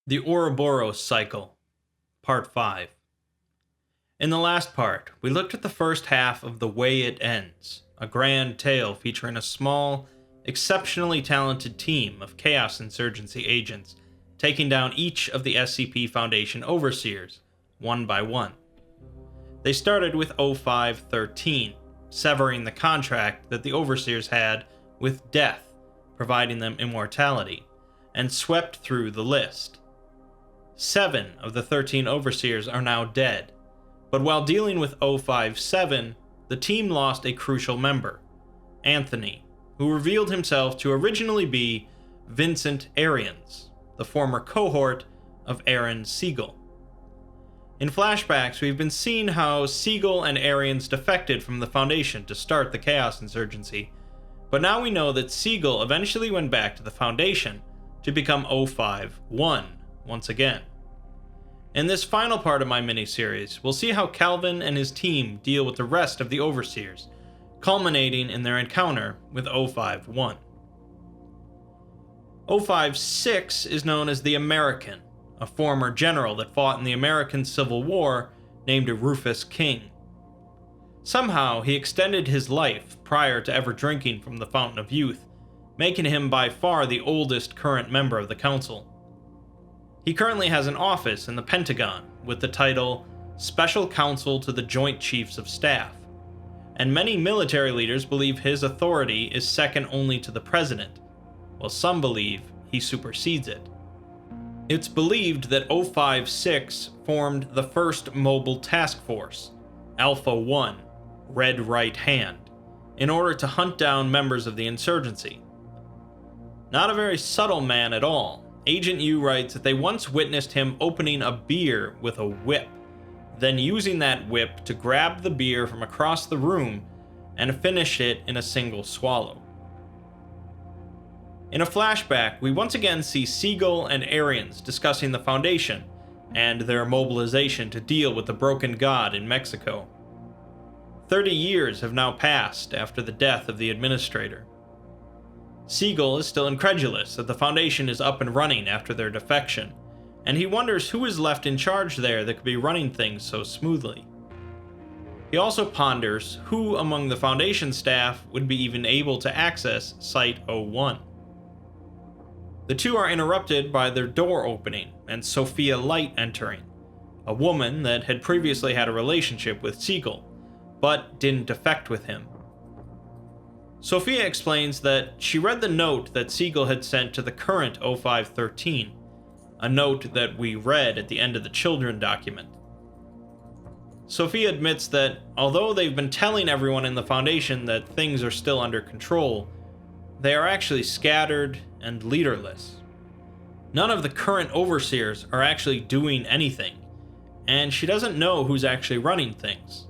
The Ouroboros Cycle, Part 5. In the last part, we looked at the first half of The Way It Ends, a grand tale featuring a small, exceptionally talented team of Chaos Insurgency agents taking down each of the SCP Foundation overseers, one by one. They started with 0513, severing the contract that the overseers had with death, providing them immortality, and swept through the list. 7 of the 13 overseers are now dead, but while dealing with 057, the team lost a crucial member, Anthony, who revealed himself to originally be Vincent Arians, the former cohort of Aaron Seagull. In flashbacks, we've been seeing how Seagull and Arians defected from the Foundation to start the Chaos Insurgency, but now we know that Seagull eventually went back to the Foundation to become 051 once again. In this final part of my miniseries, we'll see how Calvin and his team deal with the rest of the Overseers, culminating in their encounter with 051. 056 is known as the American, a former general that fought in the American Civil War named Rufus King. Somehow, he extended his life prior to ever drinking from the Fountain of Youth, making him by far the oldest current member of the Council. He currently has an office in the Pentagon with the title Special Counsel to the Joint Chiefs of Staff, and many military leaders believe his authority is second only to the President, while some believe he supersedes it. It's believed that 056 formed the first mobile task force, Alpha 1, Red Right Hand, in order to hunt down members of the insurgency. Not a very subtle man at all, Agent U writes that they once witnessed him opening a beer with a whip, then using that whip to grab the beer from across the room and finish it in a single swallow. In a flashback, we once again see Seagull and Arians discussing the Foundation and their mobilization to deal with the broken god in Mexico. 30 years have now passed after the death of the administrator. Seagull is still incredulous that the Foundation is up and running after their defection, and he wonders who is left in charge there that could be running things so smoothly. He also ponders who among the Foundation staff would be even able to access Site-01. The two are interrupted by their door opening and Sophia Light entering, a woman that had previously had a relationship with Seagull, but didn't defect with him. Sophia explains that she read the note that Seagull had sent to the current 0513, a note that we read at the end of the Children document. Sophia admits that although they've been telling everyone in the Foundation that things are still under control, they are actually scattered and leaderless. None of the current overseers are actually doing anything, and she doesn't know who's actually running things.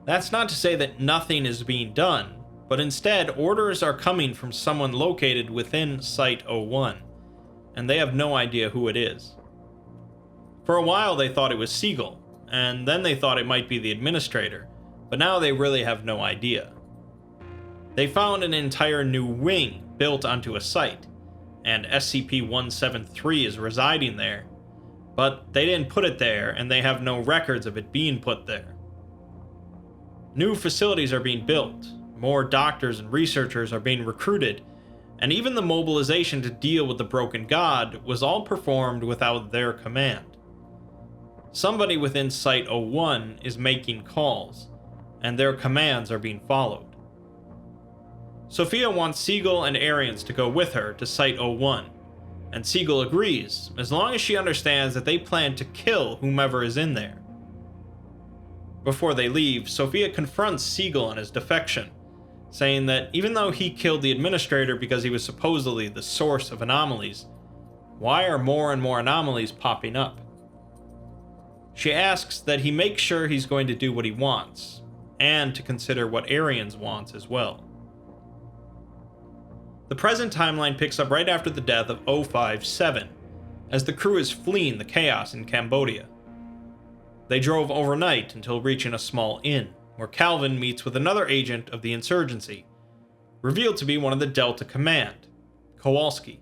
That's not to say that nothing is being done, but instead orders are coming from someone located within Site-01, and they have no idea who it is. For a while they thought it was Seagull, and then they thought it might be the administrator, but now they really have no idea. They found an entire new wing built onto a site, and SCP-173 is residing there, but they didn't put it there, and they have no records of it being put there. New facilities are being built, more doctors and researchers are being recruited, and even the mobilization to deal with the broken god was all performed without their command. Somebody within Site-01 is making calls, and their commands are being followed. Sophia wants Seagull and Arians to go with her to Site-01, and Seagull agrees, as long as she understands that they plan to kill whomever is in there. Before they leave, Sophia confronts Seagull on his defection, saying that even though he killed the administrator because he was supposedly the source of anomalies, why are more and more anomalies popping up? She asks that he make sure he's going to do what he wants, and to consider what Arians wants as well. The present timeline picks up right after the death of 057, as the crew is fleeing the chaos in Cambodia. They drove overnight until reaching a small inn, where Calvin meets with another agent of the insurgency, revealed to be one of the Delta Command, Kowalski.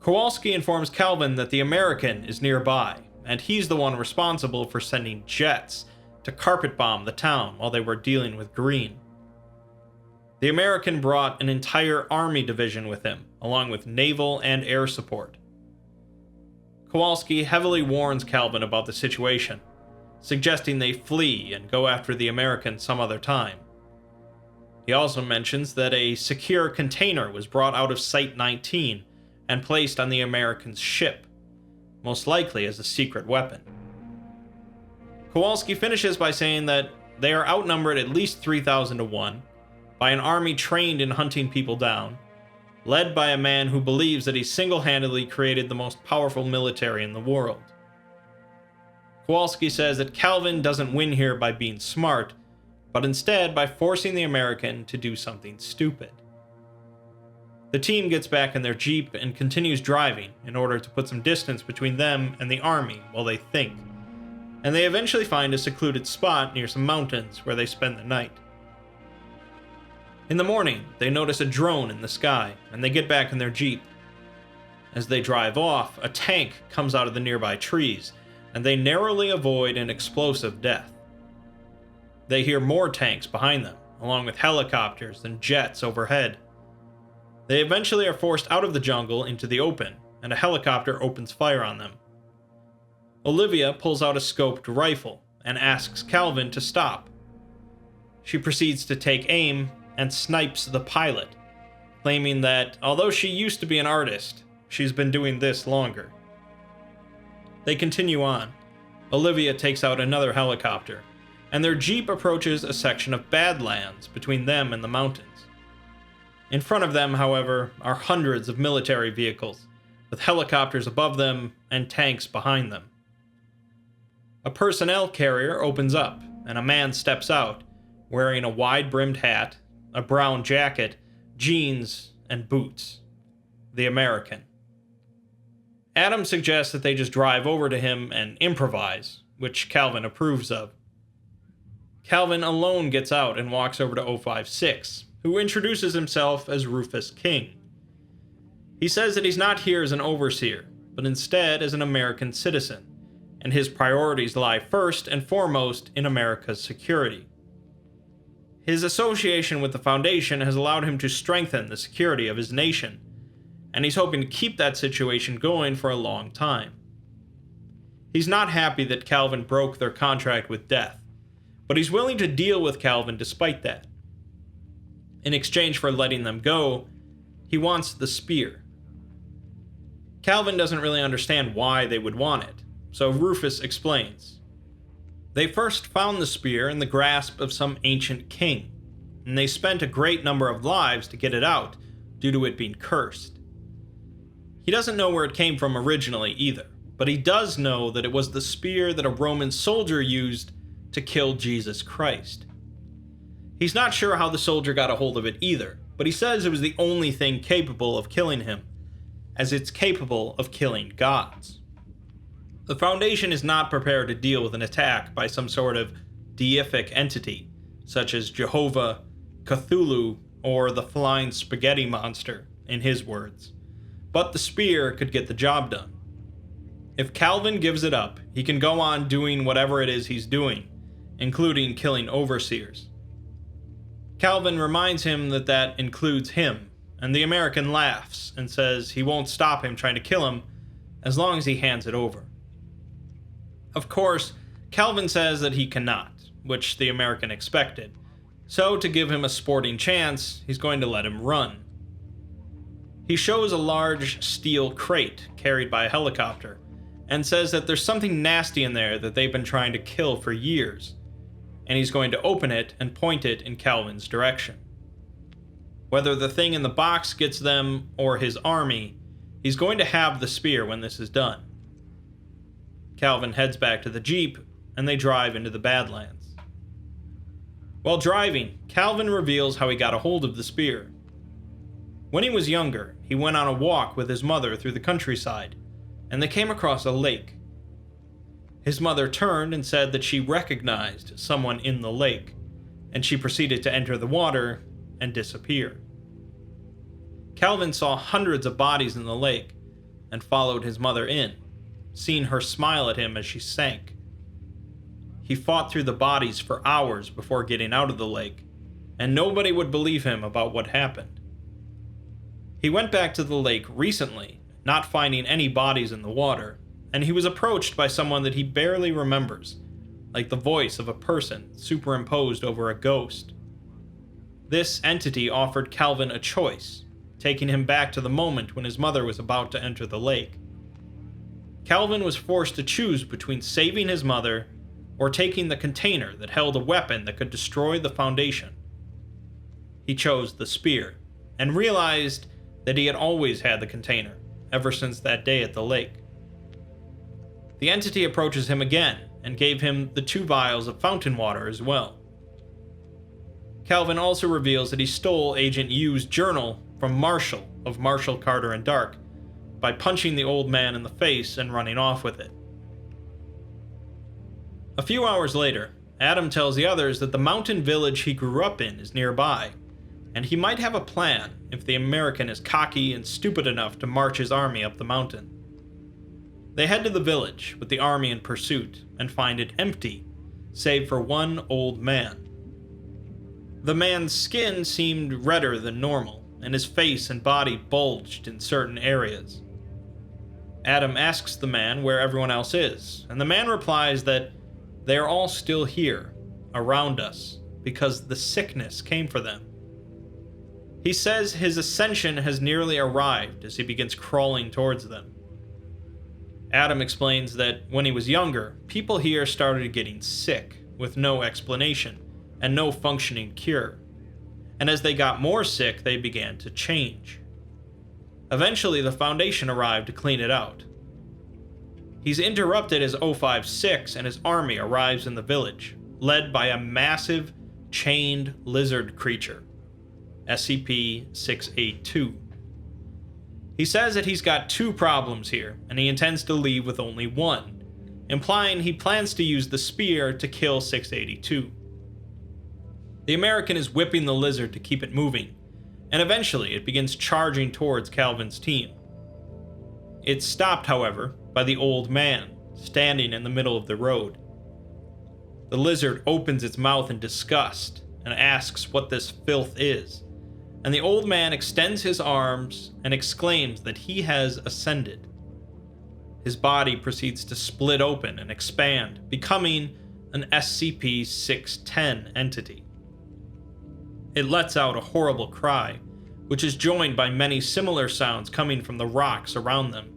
Kowalski informs Calvin that the American is nearby, and he's the one responsible for sending jets to carpet bomb the town while they were dealing with Green. The American brought an entire army division with him, along with naval and air support. Kowalski heavily warns Calvin about the situation, suggesting they flee and go after the American some other time. He also mentions that a secure container was brought out of Site 19 and placed on the American's ship, most likely as a secret weapon. Kowalski finishes by saying that they are outnumbered at least 3,000 to 1 by an army trained in hunting people down, led by a man who believes that he single-handedly created the most powerful military in the world. Kowalski says that Calvin doesn't win here by being smart, but instead by forcing the American to do something stupid. The team gets back in their jeep and continues driving in order to put some distance between them and the army while they think, and they eventually find a secluded spot near some mountains where they spend the night. In the morning, they notice a drone in the sky, and they get back in their jeep. As they drive off, a tank comes out of the nearby trees, and they narrowly avoid an explosive death. They hear more tanks behind them, along with helicopters and jets overhead. They eventually are forced out of the jungle into the open, and a helicopter opens fire on them. Olivia pulls out a scoped rifle and asks Calvin to stop. She proceeds to take aim and snipes the pilot, claiming that although she used to be an artist, she's been doing this longer. They continue on. Olivia takes out another helicopter, and their jeep approaches a section of badlands between them and the mountains. In front of them, however, are hundreds of military vehicles, with helicopters above them and tanks behind them. A personnel carrier opens up, and a man steps out, wearing a wide-brimmed hat, a brown jacket, jeans, and boots. The American. Adam suggests that they just drive over to him and improvise, which Calvin approves of. Calvin alone gets out and walks over to 056, who introduces himself as Rufus King. He says that he's not here as an overseer, but instead as an American citizen, and his priorities lie first and foremost in America's security. His association with the Foundation has allowed him to strengthen the security of his nation, and he's hoping to keep that situation going for a long time. He's not happy that Calvin broke their contract with death, but he's willing to deal with Calvin despite that. In exchange for letting them go, he wants the spear. Calvin doesn't really understand why they would want it, so Rufus explains. They first found the spear in the grasp of some ancient king, and they spent a great number of lives to get it out, due to it being cursed. He doesn't know where it came from originally either, but he does know that it was the spear that a Roman soldier used to kill Jesus Christ. He's not sure how the soldier got a hold of it either, but he says it was the only thing capable of killing him, as it's capable of killing gods. The Foundation is not prepared to deal with an attack by some sort of deific entity, such as Jehovah, Cthulhu, or the flying spaghetti monster, in his words. But the spear could get the job done. If Calvin gives it up, he can go on doing whatever it is he's doing, including killing overseers. Calvin reminds him that that includes him, and the American laughs and says he won't stop him trying to kill him as long as he hands it over. Of course, Calvin says that he cannot, which the American expected, so to give him a sporting chance, he's going to let him run. He shows a large steel crate carried by a helicopter, and says that there's something nasty in there that they've been trying to kill for years, and he's going to open it and point it in Calvin's direction. Whether the thing in the box gets them or his army, he's going to have the spear when this is done. Calvin heads back to the jeep, and they drive into the Badlands. While driving, Calvin reveals how he got a hold of the spear. When he was younger, he went on a walk with his mother through the countryside, and they came across a lake. His mother turned and said that she recognized someone in the lake, and she proceeded to enter the water and disappear. Calvin saw hundreds of bodies in the lake, and followed his mother in, seeing her smile at him as she sank. He fought through the bodies for hours before getting out of the lake, and nobody would believe him about what happened. He went back to the lake recently, not finding any bodies in the water, and he was approached by someone that he barely remembers, like the voice of a person superimposed over a ghost. This entity offered Calvin a choice, taking him back to the moment when his mother was about to enter the lake. Calvin was forced to choose between saving his mother or taking the container that held a weapon that could destroy the Foundation. He chose the spear, and realized that he had always had the container, ever since that day at the lake. The entity approaches him again, and gave him the 2 vials of fountain water as well. Calvin also reveals that he stole Agent Yu's journal from Marshall of Marshall, Carter, and Dark by punching the old man in the face and running off with it. A few hours later, Adam tells the others that the mountain village he grew up in is nearby, and he might have a plan if the American is cocky and stupid enough to march his army up the mountain. They head to the village with the army in pursuit and find it empty, save for one old man. The man's skin seemed redder than normal, and his face and body bulged in certain areas. Adam asks the man where everyone else is, and the man replies that they are all still here, around us, because the sickness came for them. He says his ascension has nearly arrived as he begins crawling towards them. Adam explains that when he was younger, people here started getting sick with no explanation and no functioning cure, and as they got more sick, they began to change. Eventually, the Foundation arrived to clean it out. He's interrupted as 056 and his army arrives in the village, led by a massive, chained lizard creature, SCP-682. He says that he's got 2 problems here, and he intends to leave with only 1, implying he plans to use the spear to kill 682. The American is whipping the lizard to keep it moving, and eventually it begins charging towards Calvin's team. It's stopped, however, by the old man, standing in the middle of the road. The lizard opens its mouth in disgust and asks what this filth is, and the old man extends his arms and exclaims that he has ascended. His body proceeds to split open and expand, becoming an SCP-610 entity. It lets out a horrible cry, which is joined by many similar sounds coming from the rocks around them.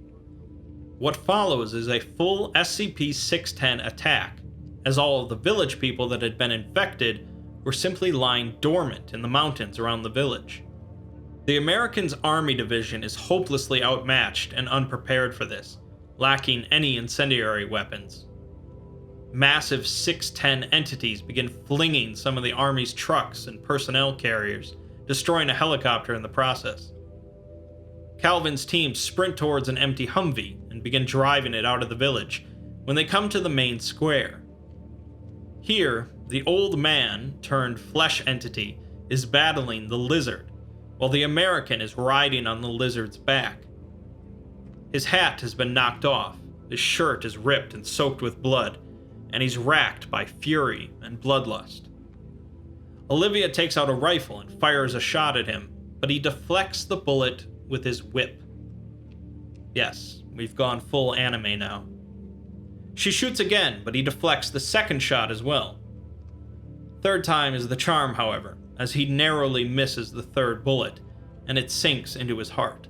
What follows is a full SCP-610 attack, as all of the village people that had been infected were simply lying dormant in the mountains around the village. The Americans' army division is hopelessly outmatched and unprepared for this, lacking any incendiary weapons. Massive 610 entities begin flinging some of the army's trucks and personnel carriers, destroying a helicopter in the process. Calvin's team sprint towards an empty Humvee and begin driving it out of the village when they come to the main square. Here, the old man turned flesh entity is battling the lizard, while the American is riding on the lizard's back. His hat has been knocked off, his shirt is ripped and soaked with blood, and he's racked by fury and bloodlust. Olivia takes out a rifle and fires a shot at him, but he deflects the bullet with his whip. Yes, we've gone full anime now. She shoots again, but he deflects the second shot as well. Third time is the charm, however, as he narrowly misses the third bullet, and it sinks into his heart.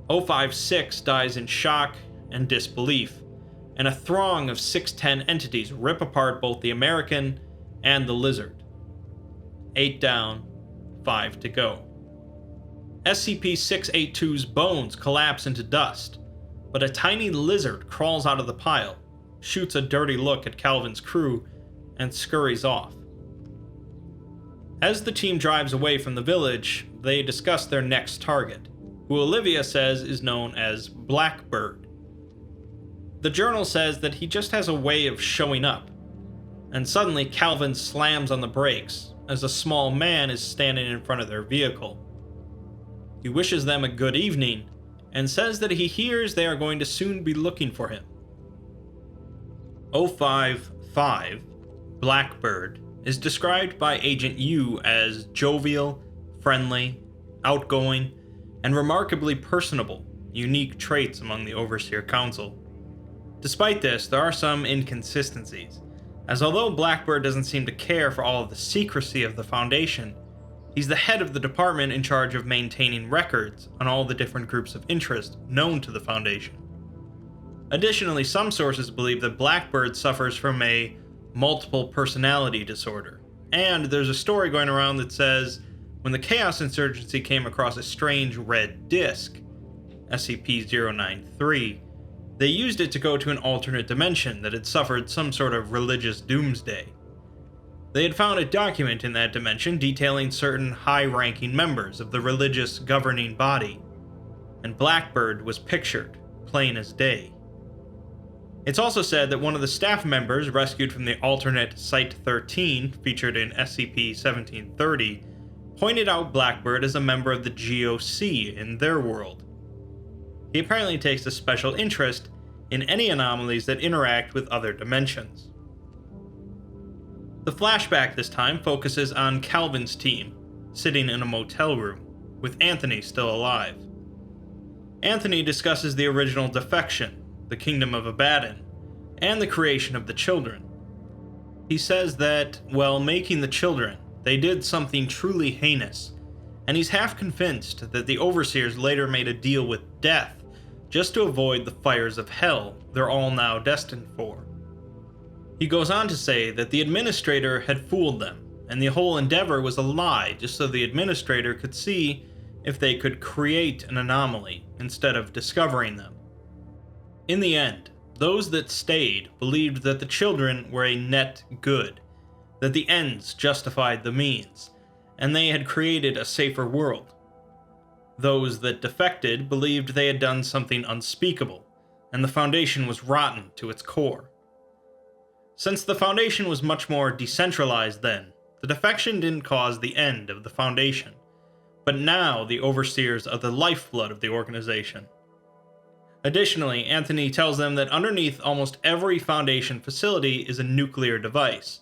056 dies in shock and disbelief, and a throng of 610 entities rip apart both the American and the lizard. 8 down, 5 to go. SCP-682's bones collapse into dust, but a tiny lizard crawls out of the pile, shoots a dirty look at Calvin's crew, and scurries off. As the team drives away from the village, they discuss their next target, who Olivia says is known as Blackbird. The journal says that he just has a way of showing up, and suddenly Calvin slams on the brakes as a small man is standing in front of their vehicle. He wishes them a good evening and says that he hears they are going to soon be looking for him. 055, Blackbird, is described by Agent U as jovial, friendly, outgoing, and remarkably personable, unique traits among the Overseer Council. Despite this, there are some inconsistencies, as although Blackbird doesn't seem to care for all of the secrecy of the Foundation, he's the head of the department in charge of maintaining records on all the different groups of interest known to the Foundation. Additionally, some sources believe that Blackbird suffers from a multiple personality disorder, and there's a story going around that says when the Chaos Insurgency came across a strange red disk, SCP-093, they used it to go to an alternate dimension that had suffered some sort of religious doomsday. They had found a document in that dimension detailing certain high-ranking members of the religious governing body, and Blackbird was pictured, plain as day. It's also said that one of the staff members rescued from the alternate Site-13, featured in SCP-1730, pointed out Blackbird as a member of the GOC in their world. He apparently takes a special interest in any anomalies that interact with other dimensions. The flashback this time focuses on Calvin's team, sitting in a motel room, with Anthony still alive. Anthony discusses the original defection, the Kingdom of Abaddon, and the creation of the children. He says that, while making the children, they did something truly heinous, and he's half convinced that the Overseers later made a deal with death just to avoid the fires of hell they're all now destined for. He goes on to say that the Administrator had fooled them, and the whole endeavor was a lie just so the Administrator could see if they could create an anomaly instead of discovering them. In the end, those that stayed believed that the children were a net good, that the ends justified the means, and they had created a safer world. Those that defected believed they had done something unspeakable, and the Foundation was rotten to its core. Since the Foundation was much more decentralized then, the defection didn't cause the end of the Foundation, but now the Overseers are the lifeblood of the organization. Additionally, Anthony tells them that underneath almost every Foundation facility is a nuclear device,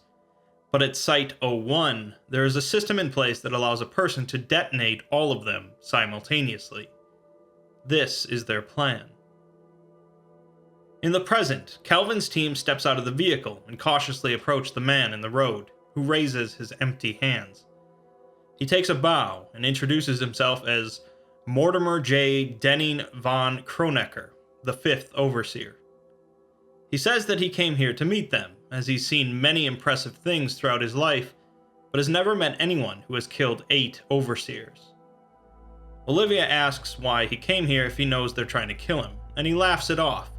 but at Site-01, there is a system in place that allows a person to detonate all of them simultaneously. This is their plan. In the present, Calvin's team steps out of the vehicle and cautiously approach the man in the road, who raises his empty hands. He takes a bow and introduces himself as Mortimer J. Denning von Kronecker, the 5th Overseer. He says that he came here to meet them, as he's seen many impressive things throughout his life, but has never met anyone who has killed 8 Overseers. Olivia asks why he came here if he knows they're trying to kill him, and he laughs it off,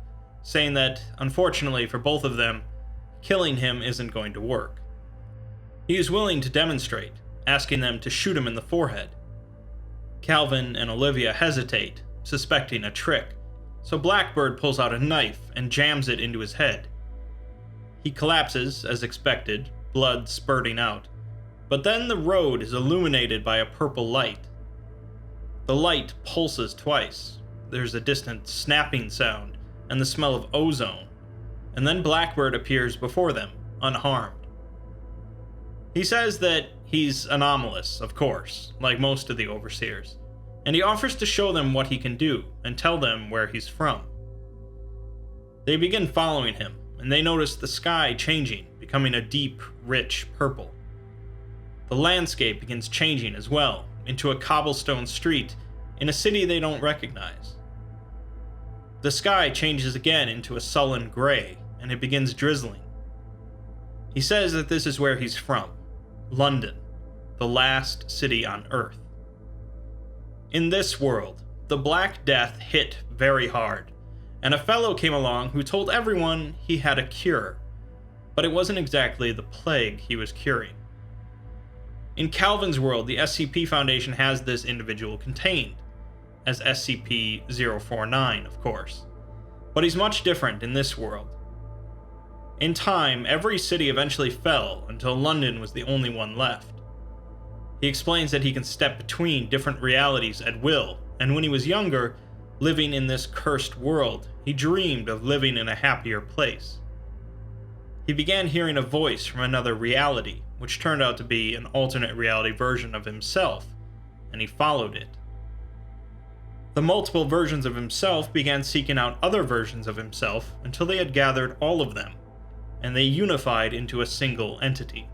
saying that, unfortunately for both of them, killing him isn't going to work. He is willing to demonstrate, asking them to shoot him in the forehead. Calvin and Olivia hesitate, suspecting a trick, so Blackbird pulls out a knife and jams it into his head. He collapses, as expected, blood spurting out, but then the road is illuminated by a purple light. The light pulses twice, there's a distant snapping sound, and the smell of ozone, and then Blackbird appears before them, unharmed. He says that he's anomalous, of course, like most of the Overseers, and he offers to show them what he can do and tell them where he's from. They begin following him, and they notice the sky changing, becoming a deep, rich purple. The landscape begins changing as well, into a cobblestone street in a city they don't recognize. The sky changes again into a sullen gray, and it begins drizzling. He says that this is where he's from, London, the last city on Earth. In this world, the Black Death hit very hard, and a fellow came along who told everyone he had a cure, but it wasn't exactly the plague he was curing. In Calvin's world, the SCP Foundation has this individual contained, as SCP-049, of course, but he's much different in this world. In time, every city eventually fell until London was the only one left. He explains that he can step between different realities at will, and when he was younger, Living in this cursed world, he dreamed of living in a happier place. He began hearing a voice from another reality, which turned out to be an alternate reality version of himself, and he followed it. The multiple versions of himself began seeking out other versions of himself until they had gathered all of them, and they unified into a single entity.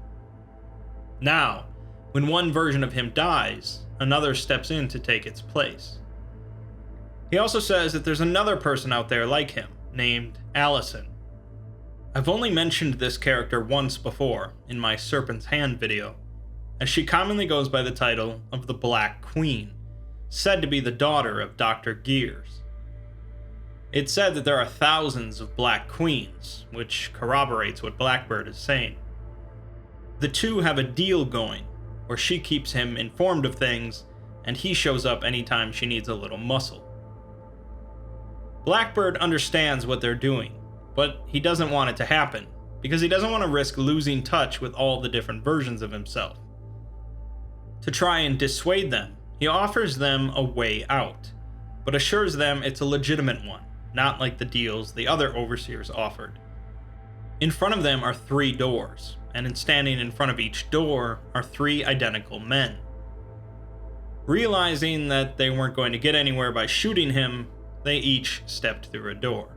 Now, when one version of him dies, another steps in to take its place. He also says that there's another person out there like him, named Allison. I've only mentioned this character once before, in my Serpent's Hand video, as she commonly goes by the title of the Black Queen, said to be the daughter of Dr. Gears. It's said that there are thousands of Black Queens, which corroborates what Blackbird is saying. The two have a deal going, where she keeps him informed of things, and he shows up anytime she needs a little muscle. Blackbird understands what they're doing, but he doesn't want it to happen, because he doesn't want to risk losing touch with all the different versions of himself. To try and dissuade them, he offers them a way out, but assures them it's a legitimate one, not like the deals the other overseers offered. In front of them are 3 doors, and standing in front of each door are 3 identical men. Realizing that they weren't going to get anywhere by shooting him, they each stepped through a door.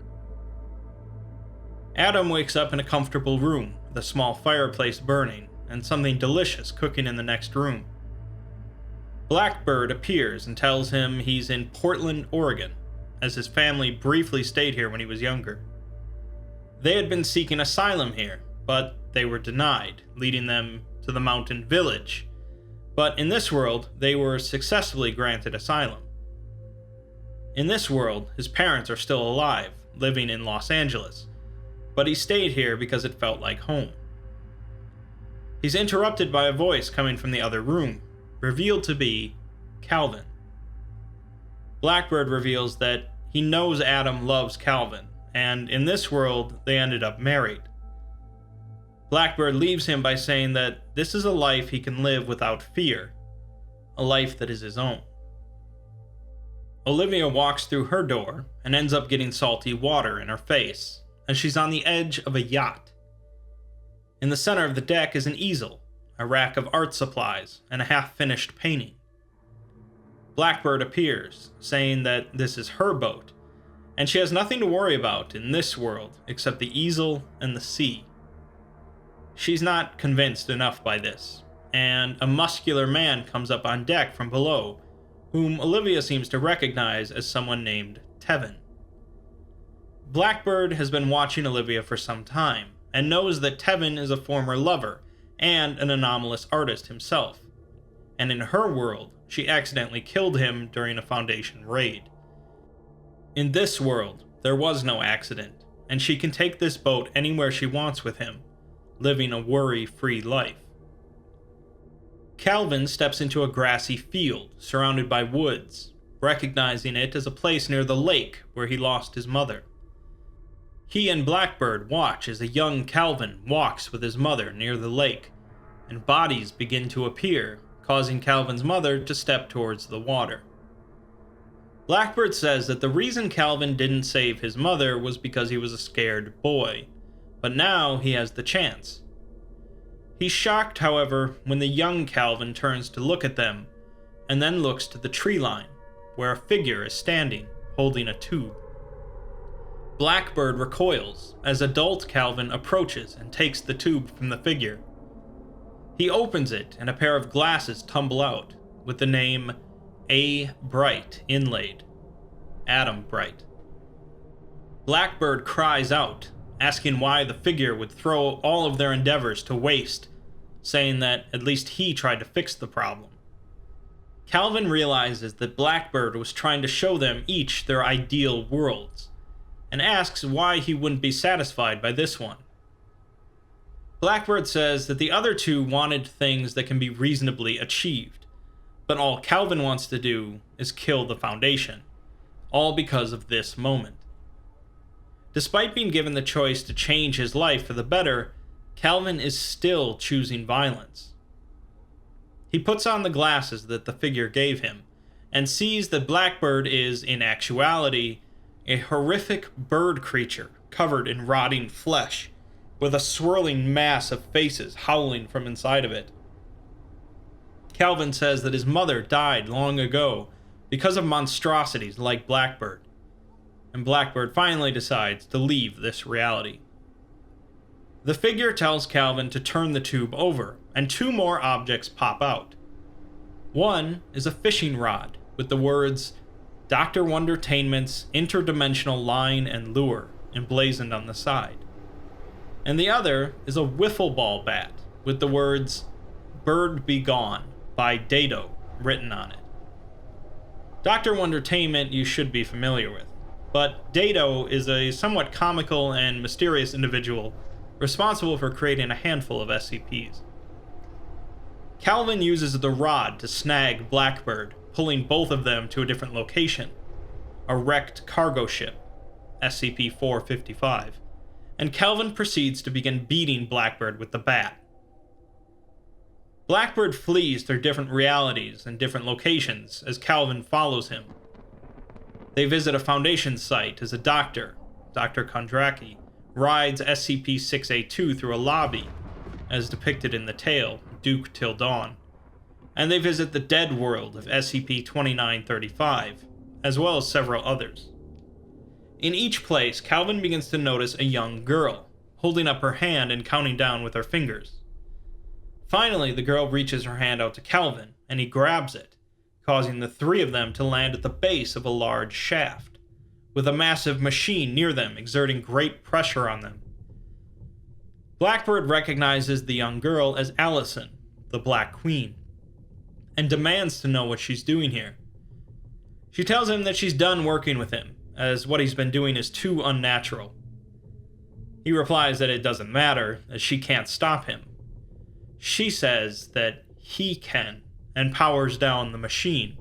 Adam wakes up in a comfortable room with a small fireplace burning and something delicious cooking in the next room. Blackbird appears and tells him he's in Portland, Oregon, as his family briefly stayed here when he was younger. They had been seeking asylum here, but they were denied, leading them to the mountain village. But in this world, they were successfully granted asylum. In this world, his parents are still alive, living in Los Angeles, but he stayed here because it felt like home. He's interrupted by a voice coming from the other room, revealed to be Calvin. Blackbird reveals that he knows Adam loves Calvin, and in this world, they ended up married. Blackbird leaves him by saying that this is a life he can live without fear, a life that is his own. Olivia walks through her door and ends up getting salty water in her face, as she's on the edge of a yacht. In the center of the deck is an easel, a rack of art supplies, and a half-finished painting. Blackbird appears, saying that this is her boat, and she has nothing to worry about in this world except the easel and the sea. She's not convinced enough by this, and a muscular man comes up on deck from below, whom Olivia seems to recognize as someone named Tevin. Blackbird has been watching Olivia for some time, and knows that Tevin is a former lover and an anomalous artist himself, and in her world, she accidentally killed him during a Foundation raid. In this world, there was no accident, and she can take this boat anywhere she wants with him, living a worry-free life. Calvin steps into a grassy field surrounded by woods, recognizing it as a place near the lake where he lost his mother. He and Blackbird watch as a young Calvin walks with his mother near the lake, and bodies begin to appear, causing Calvin's mother to step towards the water. Blackbird says that the reason Calvin didn't save his mother was because he was a scared boy, but now he has the chance. He's shocked, however, when the young Calvin turns to look at them, and then looks to the tree line, where a figure is standing, holding a tube. Blackbird recoils as adult Calvin approaches and takes the tube from the figure. He opens it, and a pair of glasses tumble out, with the name A. Bright inlaid. Adam Bright. Blackbird cries out, asking why the figure would throw all of their endeavors to waste, saying that at least he tried to fix the problem. Calvin realizes that Blackbird was trying to show them each their ideal worlds, and asks why he wouldn't be satisfied by this one. Blackbird says that the other two wanted things that can be reasonably achieved, but all Calvin wants to do is kill the Foundation, all because of this moment. Despite being given the choice to change his life for the better, Calvin is still choosing violence. He puts on the glasses that the figure gave him, and sees that Blackbird is, in actuality, a horrific bird creature covered in rotting flesh, with a swirling mass of faces howling from inside of it. Calvin says that his mother died long ago because of monstrosities like Blackbird, and Blackbird finally decides to leave this reality. The figure tells Calvin to turn the tube over, and two more objects pop out. One is a fishing rod with the words Dr. Wondertainment's Interdimensional Line and Lure emblazoned on the side. And the other is a wiffle ball bat with the words Bird Be Gone by Dado written on it. Dr. Wondertainment you should be familiar with, but Dado is a somewhat comical and mysterious individual responsible for creating a handful of SCPs. Calvin uses the rod to snag Blackbird, pulling both of them to a different location, a wrecked cargo ship, SCP-455, and Calvin proceeds to begin beating Blackbird with the bat. Blackbird flees through different realities and different locations as Calvin follows him. They visit a Foundation site as a doctor, Dr. Kondraki, rides SCP-682 through a lobby, as depicted in the tale, Duke Till Dawn, and they visit the dead world of SCP-2935, as well as several others. In each place, Calvin begins to notice a young girl, holding up her hand and counting down with her fingers. Finally, the girl reaches her hand out to Calvin, and he grabs it, causing the three of them to land at the base of a large shaft, with a massive machine near them exerting great pressure on them. Blackbird recognizes the young girl as Allison, the Black Queen, and demands to know what she's doing here. She tells him that she's done working with him, as what he's been doing is too unnatural. He replies that it doesn't matter, as she can't stop him. She says that he can, and powers down the machine,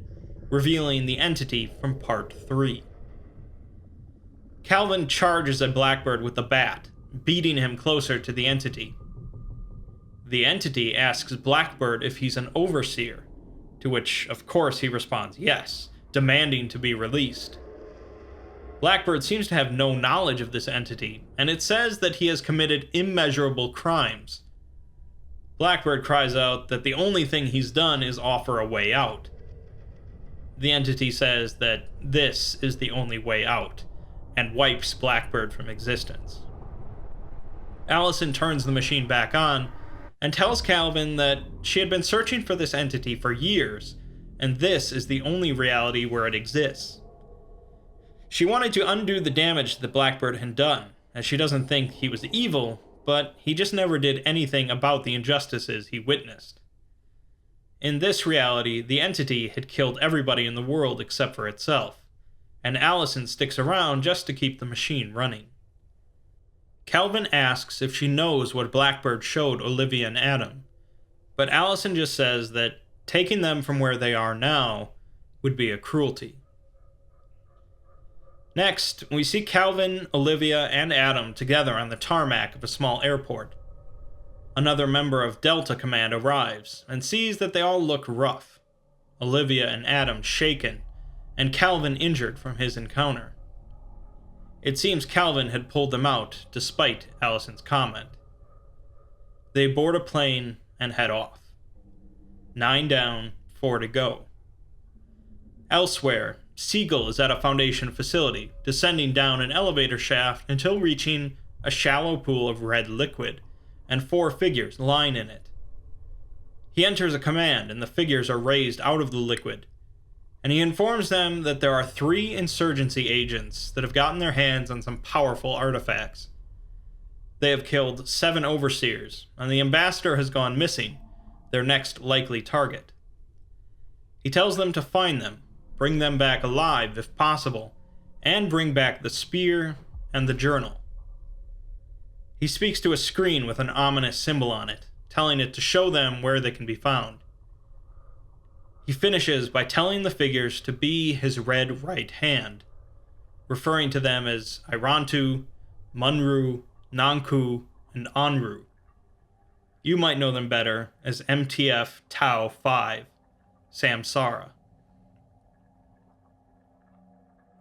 revealing the entity from Part 3. Calvin charges at Blackbird with the bat, beating him closer to the entity. The entity asks Blackbird if he's an overseer, to which, of course, he responds yes, demanding to be released. Blackbird seems to have no knowledge of this entity, and it says that he has committed immeasurable crimes. Blackbird cries out that the only thing he's done is offer a way out. The entity says that this is the only way out, and wipes Blackbird from existence. Allison turns the machine back on, and tells Calvin that she had been searching for this entity for years, and this is the only reality where it exists. She wanted to undo the damage that Blackbird had done, as she doesn't think he was evil, but he just never did anything about the injustices he witnessed. In this reality, the entity had killed everybody in the world except for itself, and Allison sticks around just to keep the machine running. Calvin asks if she knows what Blackbird showed Olivia and Adam, but Allison just says that taking them from where they are now would be a cruelty. Next, we see Calvin, Olivia, and Adam together on the tarmac of a small airport. Another member of Delta Command arrives and sees that they all look rough, Olivia and Adam shaken, and Calvin injured from his encounter. It seems Calvin had pulled them out despite Allison's comment. They board a plane and head off. 9 down, 4 to go. Elsewhere, Seagull is at a Foundation facility, descending down an elevator shaft until reaching a shallow pool of red liquid, and 4 figures lying in it. He enters a command, and the figures are raised out of the liquid, and he informs them that there are 3 insurgency agents that have gotten their hands on some powerful artifacts. They have killed 7 overseers, and the ambassador has gone missing, their next likely target. He tells them to find them, bring them back alive if possible, and bring back the spear and the journal. He speaks to a screen with an ominous symbol on it, telling it to show them where they can be found. He finishes by telling the figures to be his red right hand, referring to them as Irantu, Munru, Nanku, and Anru. You might know them better as MTF Tau 5, Samsara.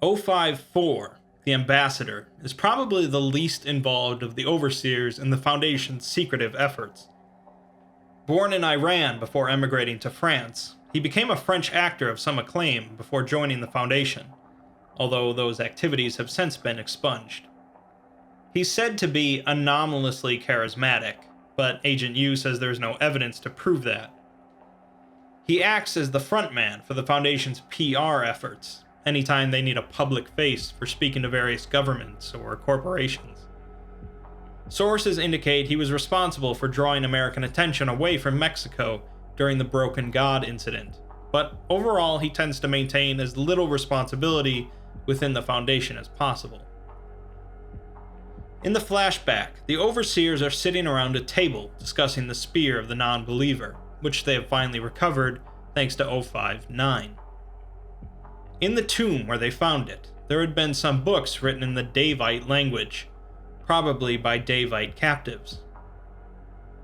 054, the ambassador, is probably the least involved of the overseers in the Foundation's secretive efforts. Born in Iran before emigrating to France, he became a French actor of some acclaim before joining the Foundation, although those activities have since been expunged. He's said to be anomalously charismatic, but Agent U says there's no evidence to prove that. He acts as the frontman for the Foundation's PR efforts, anytime they need a public face for speaking to various governments or corporations. Sources indicate he was responsible for drawing American attention away from Mexico during the Broken God incident, but overall he tends to maintain as little responsibility within the Foundation as possible. In the flashback, the overseers are sitting around a table discussing the spear of the non-believer, which they have finally recovered thanks to 059. In the tomb where they found it, there had been some books written in the Davite language, probably by Davite captives.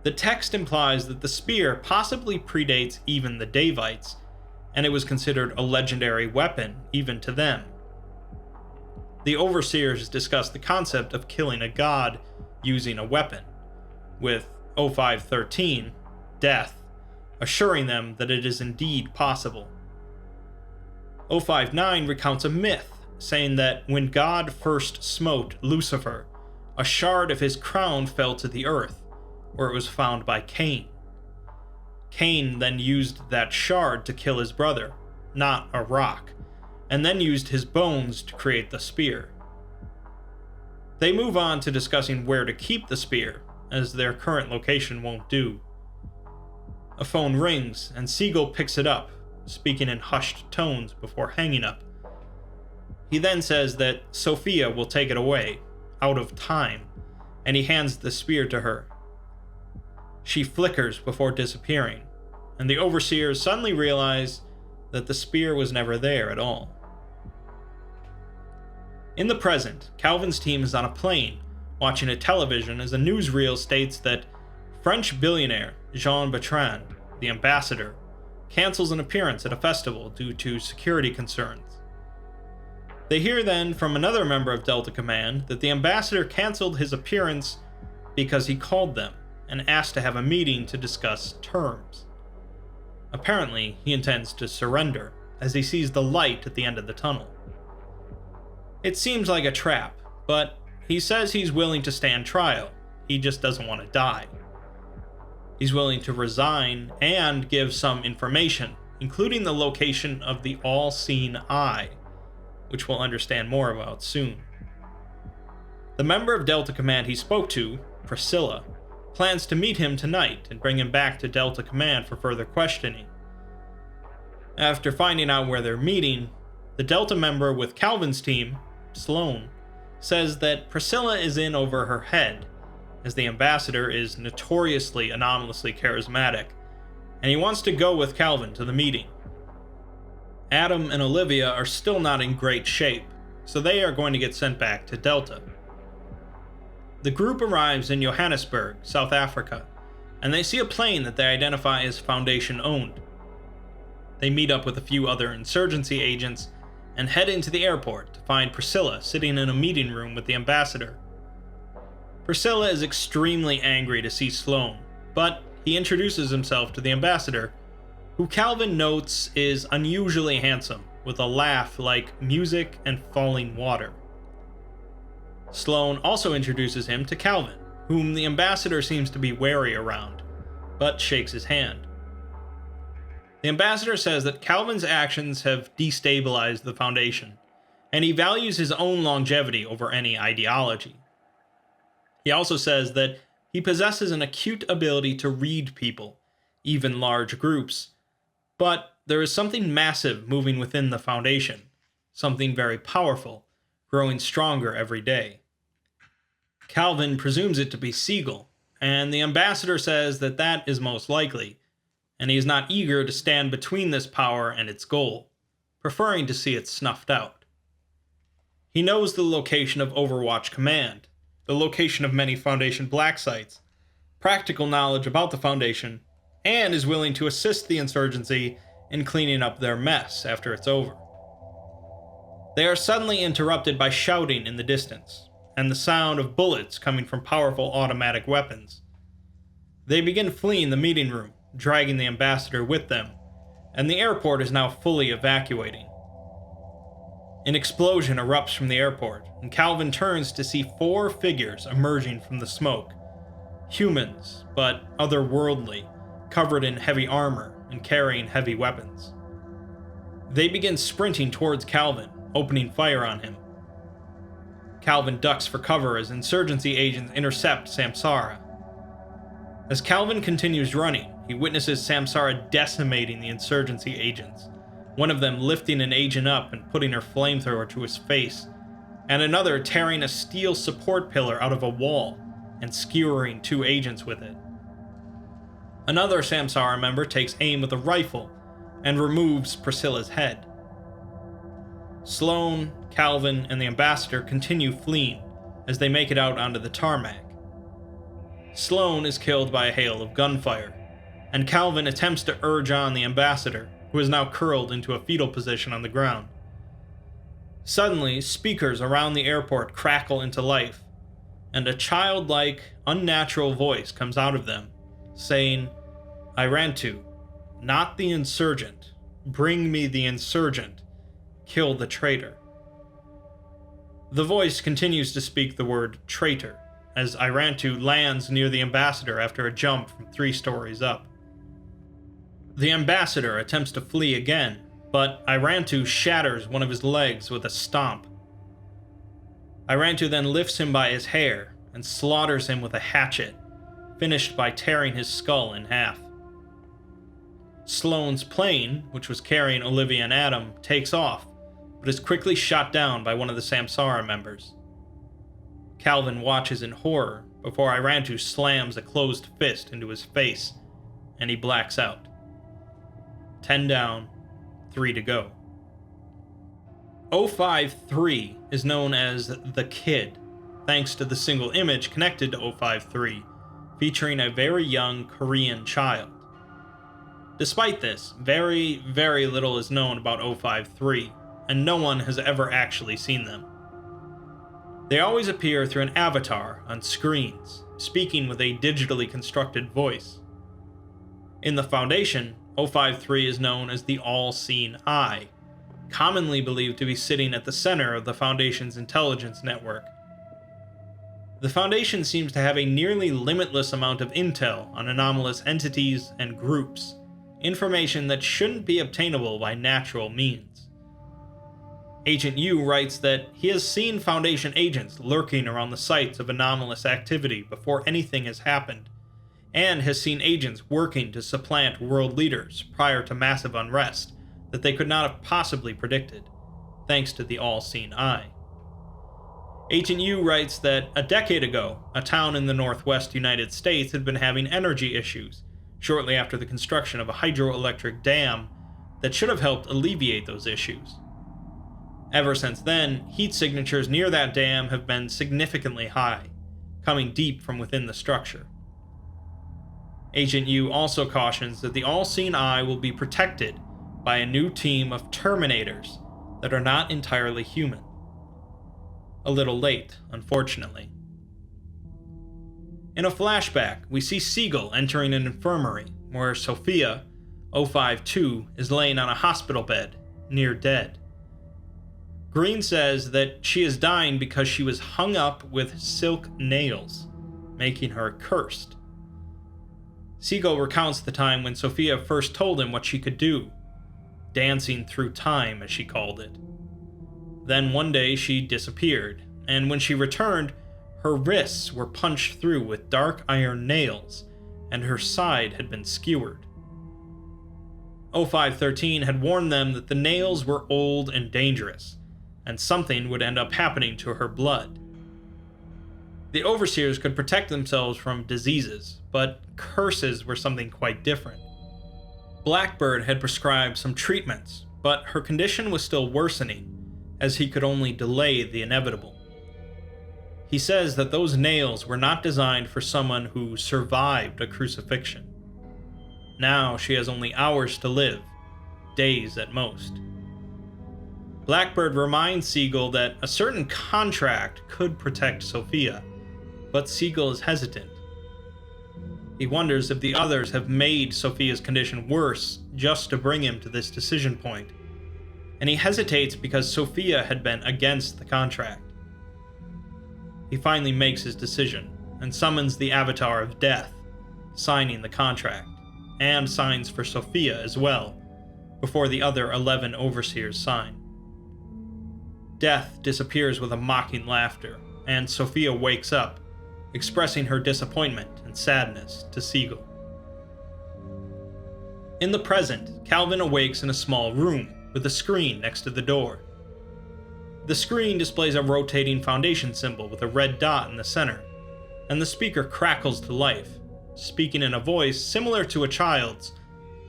The text implies that the spear possibly predates even the Davites, and it was considered a legendary weapon even to them. The overseers discuss the concept of killing a god using a weapon, with 0513, Death, assuring them that it is indeed possible. 059 recounts a myth, saying that when God first smote Lucifer, a shard of his crown fell to the earth, where it was found by Cain. Cain then used that shard to kill his brother, not a rock, and then used his bones to create the spear. They move on to discussing where to keep the spear, as their current location won't do. A phone rings, and Seagull picks it up, speaking in hushed tones before hanging up. He then says that Sophia will take it away, out of time, and he hands the spear to her. She flickers before disappearing, and the overseers suddenly realize that the spear was never there at all. In the present, Calvin's team is on a plane, watching a television as a newsreel states that French billionaire Jean Bertrand, the ambassador, cancels an appearance at a festival due to security concerns. They hear then from another member of Delta Command that the ambassador canceled his appearance because he called them and asked to have a meeting to discuss terms. Apparently, he intends to surrender, as he sees the light at the end of the tunnel. It seems like a trap, but he says he's willing to stand trial, he just doesn't want to die. He's willing to resign and give some information, including the location of the all-seeing eye, which we'll understand more about soon. The member of Delta Command he spoke to, Priscilla, plans to meet him tonight and bring him back to Delta Command for further questioning. After finding out where they're meeting, the Delta member with Calvin's team, Sloan, says that Priscilla is in over her head, as the ambassador is notoriously anomalously charismatic, and he wants to go with Calvin to the meeting. Adam and Olivia are still not in great shape, so they are going to get sent back to Delta. The group arrives in Johannesburg, South Africa, and they see a plane that they identify as Foundation-owned. They meet up with a few other insurgency agents and head into the airport to find Priscilla sitting in a meeting room with the ambassador. Priscilla is extremely angry to see Sloan, but he introduces himself to the ambassador, who Calvin notes is unusually handsome, with a laugh like music and falling water. Sloan also introduces him to Calvin, whom the ambassador seems to be wary around, but shakes his hand. The ambassador says that Calvin's actions have destabilized the Foundation, and he values his own longevity over any ideology. He also says that he possesses an acute ability to read people, even large groups, but there is something massive moving within the Foundation, something very powerful, growing stronger every day. Calvin presumes it to be Seagull, and the ambassador says that that is most likely, and he is not eager to stand between this power and its goal, preferring to see it snuffed out. He knows the location of Overwatch Command, the location of many Foundation black sites, practical knowledge about the Foundation, and is willing to assist the insurgency in cleaning up their mess after it's over. They are suddenly interrupted by shouting in the distance, and the sound of bullets coming from powerful automatic weapons. They begin fleeing the meeting room, dragging the ambassador with them, and the airport is now fully evacuating. An explosion erupts from the airport, and Calvin turns to see 4 figures emerging from the smoke. Humans, but otherworldly, covered in heavy armor and carrying heavy weapons. They begin sprinting towards Calvin, opening fire on him. Calvin ducks for cover as insurgency agents intercept Samsara. As Calvin continues running, he witnesses Samsara decimating the insurgency agents, one of them lifting an agent up and putting her flamethrower to his face, and another tearing a steel support pillar out of a wall and skewering 2 agents with it. Another Samsara member takes aim with a rifle and removes Priscilla's head. Sloan, Calvin, and the ambassador continue fleeing as they make it out onto the tarmac. Sloan is killed by a hail of gunfire, and Calvin attempts to urge on the ambassador, who is now curled into a fetal position on the ground. Suddenly, speakers around the airport crackle into life, and a childlike, unnatural voice comes out of them, saying, "Irantu, not the insurgent. Bring me the insurgent. Kill the traitor." The voice continues to speak the word traitor, as Irantu lands near the ambassador after a jump from 3 stories up. The ambassador attempts to flee again, but Irantu shatters one of his legs with a stomp. Irantu then lifts him by his hair and slaughters him with a hatchet, finished by tearing his skull in half. Sloane's plane, which was carrying Olivia and Adam, takes off, but is quickly shot down by one of the Samsara members. Calvin watches in horror before Irantu slams a closed fist into his face, and he blacks out. 10 down, 3 to go. 053 is known as the Kid, thanks to the single image connected to 053, featuring a very young Korean child. Despite this, very, very little is known about 053, and no one has ever actually seen them. They always appear through an avatar on screens, speaking with a digitally constructed voice. In the Foundation, 053 is known as the All-Seeing Eye, commonly believed to be sitting at the center of the Foundation's intelligence network. The Foundation seems to have a nearly limitless amount of intel on anomalous entities and groups, information that shouldn't be obtainable by natural means. Agent U writes that he has seen Foundation agents lurking around the sites of anomalous activity before anything has happened, and has seen agents working to supplant world leaders prior to massive unrest that they could not have possibly predicted, thanks to the All-Seeing Eye. Agent U writes that a decade ago, a town in the northwest United States had been having energy issues, shortly after the construction of a hydroelectric dam that should have helped alleviate those issues. Ever since then, heat signatures near that dam have been significantly high, coming deep from within the structure. Agent U also cautions that the All-Seeing Eye will be protected by a new team of Terminators that are not entirely human. A little late, unfortunately. In a flashback, we see Seagull entering an infirmary, where Sophia, 052, is laying on a hospital bed, near dead. Green says that she is dying because she was hung up with silk nails, making her cursed. Seagull recounts the time when Sophia first told him what she could do, dancing through time, as she called it. Then one day she disappeared, and when she returned, her wrists were punched through with dark iron nails, and her side had been skewered. 0513 had warned them that the nails were old and dangerous, and something would end up happening to her blood. The Overseers could protect themselves from diseases, but curses were something quite different. Blackbird had prescribed some treatments, but her condition was still worsening, as he could only delay the inevitable. He says that those nails were not designed for someone who survived a crucifixion. Now she has only hours to live, days at most. Blackbird reminds Seagull that a certain contract could protect Sophia, but Seagull is hesitant. He wonders if the others have made Sophia's condition worse just to bring him to this decision point, and he hesitates because Sophia had been against the contract. He finally makes his decision and summons the Avatar of Death, signing the contract, and signs for Sophia as well, before the other 11 overseers sign. Death disappears with a mocking laughter, and Sophia wakes up, expressing her disappointment and sadness to Seagull. In the present, Calvin awakes in a small room with a screen next to the door. The screen displays a rotating Foundation symbol with a red dot in the center, and the speaker crackles to life, speaking in a voice similar to a child's,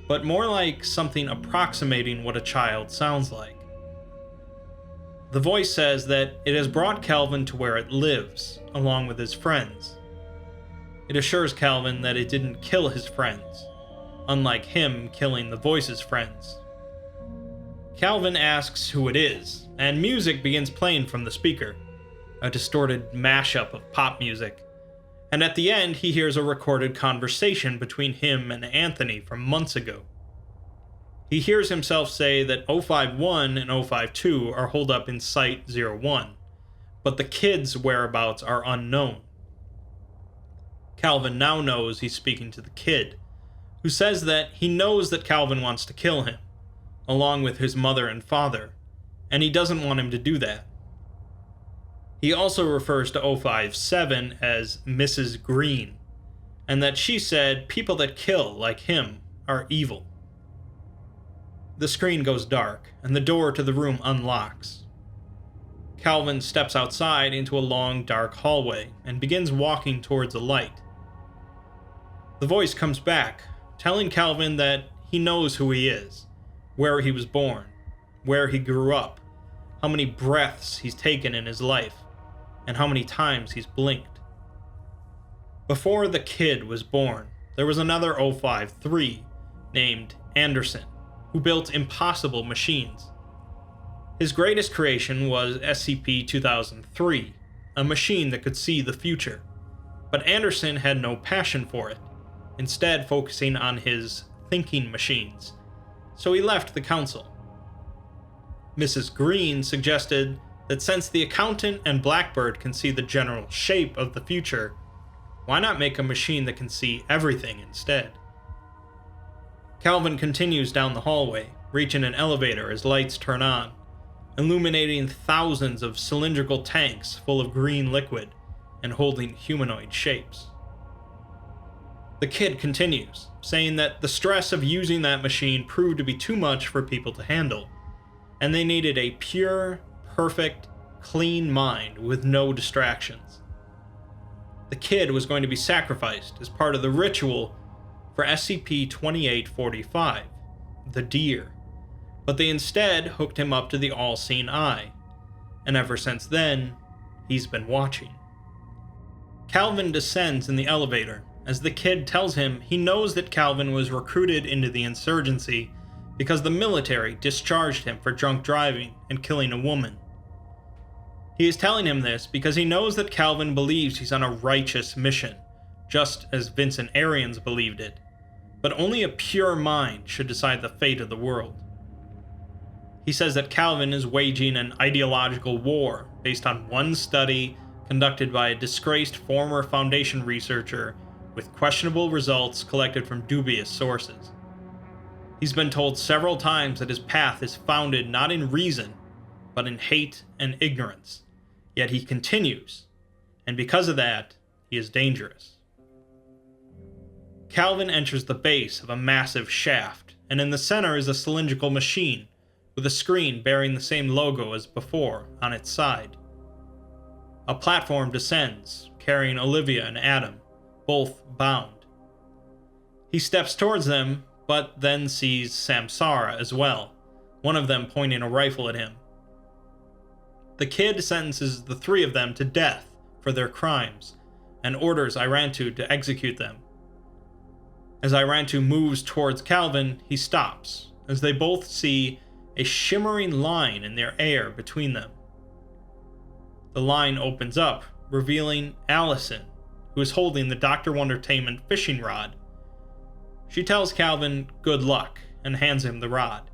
but more like something approximating what a child sounds like. The voice says that it has brought Calvin to where it lives, along with his friends. It assures Calvin that it didn't kill his friends, unlike him killing the voice's friends. Calvin asks who it is, and music begins playing from the speaker, a distorted mashup of pop music, and at the end he hears a recorded conversation between him and Anthony from months ago. He hears himself say that 051 and 052 are holed up in Site 01, but the kid's whereabouts are unknown. Calvin now knows he's speaking to the kid, who says that he knows that Calvin wants to kill him, along with his mother and father, and he doesn't want him to do that. He also refers to 057 as Mrs. Green, and that she said people that kill like him are evil. The screen goes dark, and the door to the room unlocks. Calvin steps outside into a long, dark hallway and begins walking towards a light. The voice comes back, telling Calvin that he knows who he is, where he was born, where he grew up, how many breaths he's taken in his life, and how many times he's blinked. Before the kid was born, there was another 053 named Anderson, who built impossible machines. His greatest creation was SCP-2003, a machine that could see the future, but Anderson had no passion for it, instead focusing on his thinking machines, so he left the council. Mrs. Green suggested that since the accountant and Blackbird can see the general shape of the future, why not make a machine that can see everything instead? Calvin continues down the hallway, reaching an elevator as lights turn on, illuminating thousands of cylindrical tanks full of green liquid and holding humanoid shapes. The kid continues, saying that the stress of using that machine proved to be too much for people to handle, and they needed a pure, perfect, clean mind with no distractions. The kid was going to be sacrificed as part of the ritual for SCP-2845, the deer, but they instead hooked him up to the all-seeing eye, and ever since then, he's been watching. Calvin descends in the elevator as the kid tells him he knows that Calvin was recruited into the insurgency because the military discharged him for drunk driving and killing a woman. He is telling him this because he knows that Calvin believes he's on a righteous mission, just as Vincent Arians believed it, but only a pure mind should decide the fate of the world. He says that Calvin is waging an ideological war based on one study conducted by a disgraced former Foundation researcher with questionable results collected from dubious sources. He's been told several times that his path is founded not in reason, but in hate and ignorance, yet he continues, and because of that, he is dangerous. Calvin enters the base of a massive shaft, and in the center is a cylindrical machine with a screen bearing the same logo as before on its side. A platform descends, carrying Olivia and Adam, both bound. He steps towards them, but then sees Samsara as well, one of them pointing a rifle at him. The kid sentences the three of them to death for their crimes, and orders Irantu to execute them. As Irantu moves towards Calvin, he stops, as they both see a shimmering line in their air between them. The line opens up, revealing Allison, who is holding the Dr. Wondertainment fishing rod. She tells Calvin good luck and hands him the rod.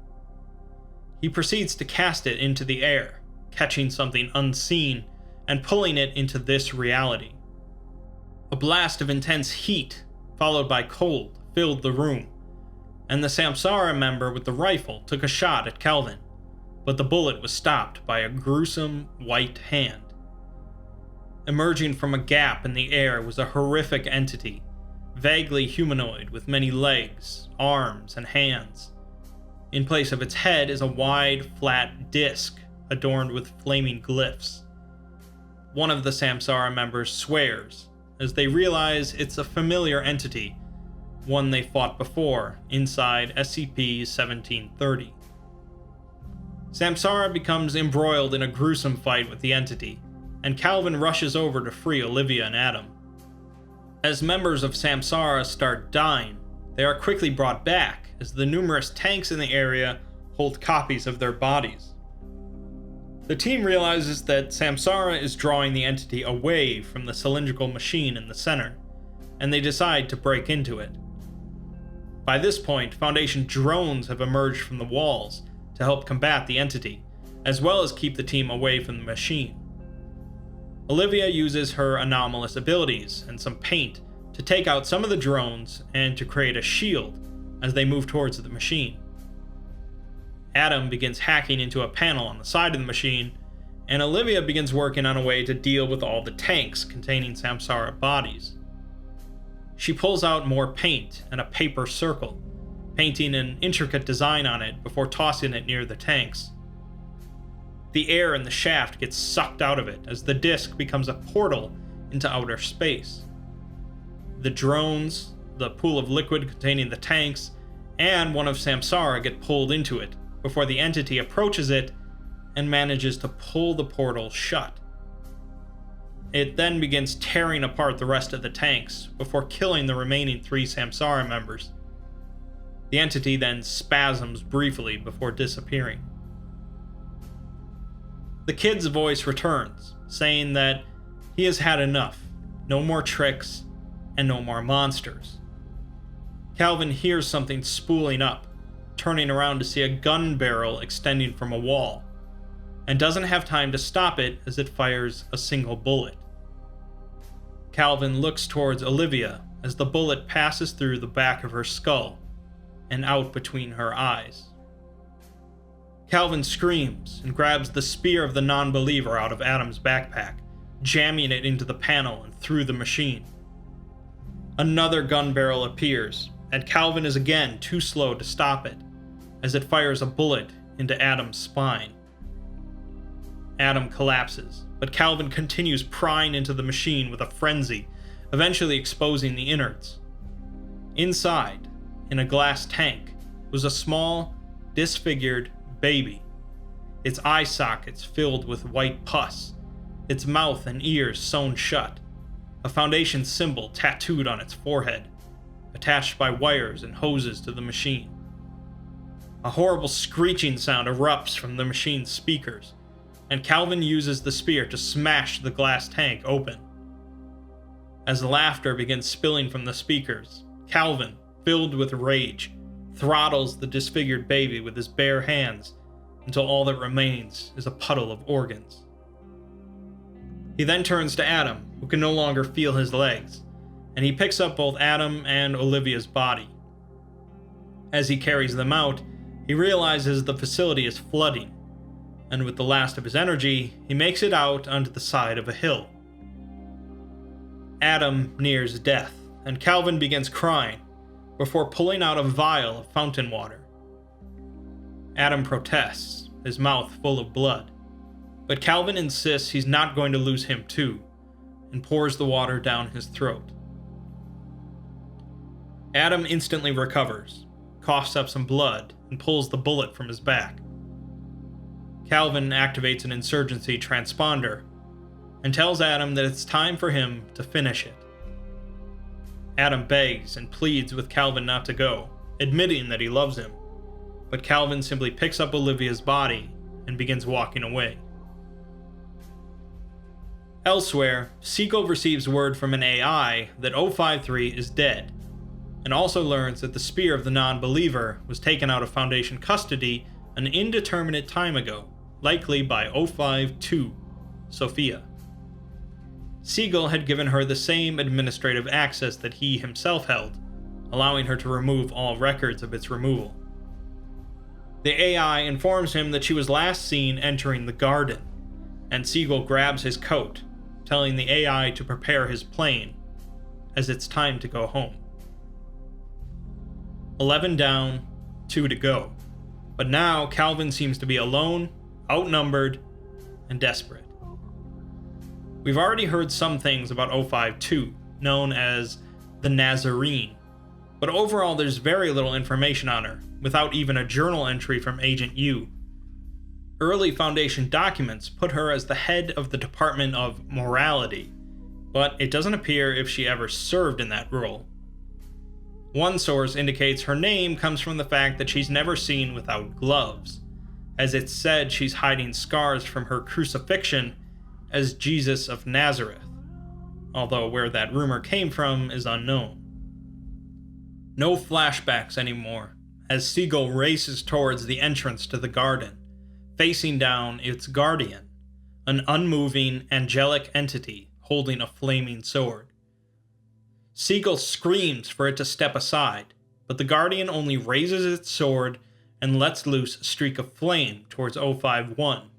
He proceeds to cast it into the air, catching something unseen and pulling it into this reality. A blast of intense heat, followed by cold, filled the room, and the Samsara member with the rifle took a shot at Calvin, but the bullet was stopped by a gruesome white hand. Emerging from a gap in the air was a horrific entity, vaguely humanoid with many legs, arms, and hands. In place of its head is a wide, flat disc adorned with flaming glyphs. One of the Samsara members swears, as they realize it's a familiar entity, one they fought before inside SCP-1730. Samsara becomes embroiled in a gruesome fight with the entity, and Calvin rushes over to free Olivia and Adam. As members of Samsara start dying, they are quickly brought back as the numerous tanks in the area hold copies of their bodies. The team realizes that Samsara is drawing the entity away from the cylindrical machine in the center, and they decide to break into it. By this point, Foundation drones have emerged from the walls to help combat the entity, as well as keep the team away from the machine. Olivia uses her anomalous abilities and some paint to take out some of the drones and to create a shield as they move towards the machine. Adam begins hacking into a panel on the side of the machine, and Olivia begins working on a way to deal with all the tanks containing Samsara bodies. She pulls out more paint and a paper circle, painting an intricate design on it before tossing it near the tanks. The air in the shaft gets sucked out of it as the disc becomes a portal into outer space. The drones, the pool of liquid containing the tanks, and one of Samsara get pulled into it before the entity approaches it and manages to pull the portal shut. It then begins tearing apart the rest of the tanks before killing the remaining 3 Samsara members. The entity then spasms briefly before disappearing. The kid's voice returns, saying that he has had enough, no more tricks, and no more monsters. Calvin hears something spooling up, turning around to see a gun barrel extending from a wall, and doesn't have time to stop it as it fires a single bullet. Calvin looks towards Olivia as the bullet passes through the back of her skull and out between her eyes. Calvin screams and grabs the spear of the non-believer out of Adam's backpack, jamming it into the panel and through the machine. Another gun barrel appears, and Calvin is again too slow to stop it, as it fires a bullet into Adam's spine. Adam collapses, but Calvin continues prying into the machine with a frenzy, eventually exposing the innards. Inside, in a glass tank, was a small, disfigured baby, its eye sockets filled with white pus, its mouth and ears sewn shut, a Foundation symbol tattooed on its forehead, attached by wires and hoses to the machine. A horrible screeching sound erupts from the machine's speakers, and Calvin uses the spear to smash the glass tank open. As laughter begins spilling from the speakers, Calvin, filled with rage, throttles the disfigured baby with his bare hands until all that remains is a puddle of organs. He then turns to Adam, who can no longer feel his legs, and he picks up both Adam and Olivia's body. As he carries them out, he realizes the facility is flooding, and with the last of his energy, he makes it out onto the side of a hill. Adam nears death, and Calvin begins crying, before pulling out a vial of fountain water. Adam protests, his mouth full of blood, but Calvin insists he's not going to lose him too, and pours the water down his throat. Adam instantly recovers, coughs up some blood, and pulls the bullet from his back. Calvin activates an insurgency transponder, and tells Adam that it's time for him to finish it. Adam begs and pleads with Calvin not to go, admitting that he loves him, but Calvin simply picks up Olivia's body and begins walking away. Elsewhere, Seagull receives word from an AI that 053 is dead, and also learns that the spear of the non-believer was taken out of Foundation custody an indeterminate time ago, likely by 052, Sophia. Seagull had given her the same administrative access that he himself held, allowing her to remove all records of its removal. The AI informs him that she was last seen entering the garden, and Seagull grabs his coat, telling the AI to prepare his plane, as it's time to go home. 11 down, 2 to go. But now Calvin seems to be alone, outnumbered, and desperate. We've already heard some things about 052, known as the Nazarene, but overall there's very little information on her, without even a journal entry from Agent U. Early Foundation documents put her as the head of the Department of Morality, but it doesn't appear if she ever served in that role. One source indicates her name comes from the fact that she's never seen without gloves, as it's said she's hiding scars from her crucifixion as Jesus of Nazareth, although where that rumor came from is unknown. No flashbacks anymore, as Seagull races towards the entrance to the garden, facing down its guardian, an unmoving, angelic entity holding a flaming sword. Seagull screams for it to step aside, but the Guardian only raises its sword and lets loose a streak of flame towards 051.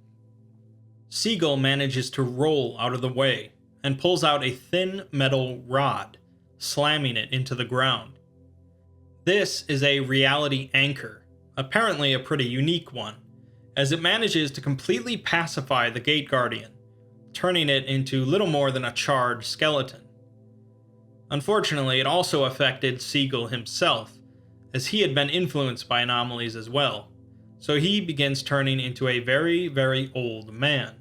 Seagull manages to roll out of the way and pulls out a thin metal rod, slamming it into the ground. This is a reality anchor, apparently a pretty unique one, as it manages to completely pacify the Gate Guardian, turning it into little more than a charred skeleton. Unfortunately, it also affected Seagull himself, as he had been influenced by anomalies as well, so he begins turning into a very, very old man.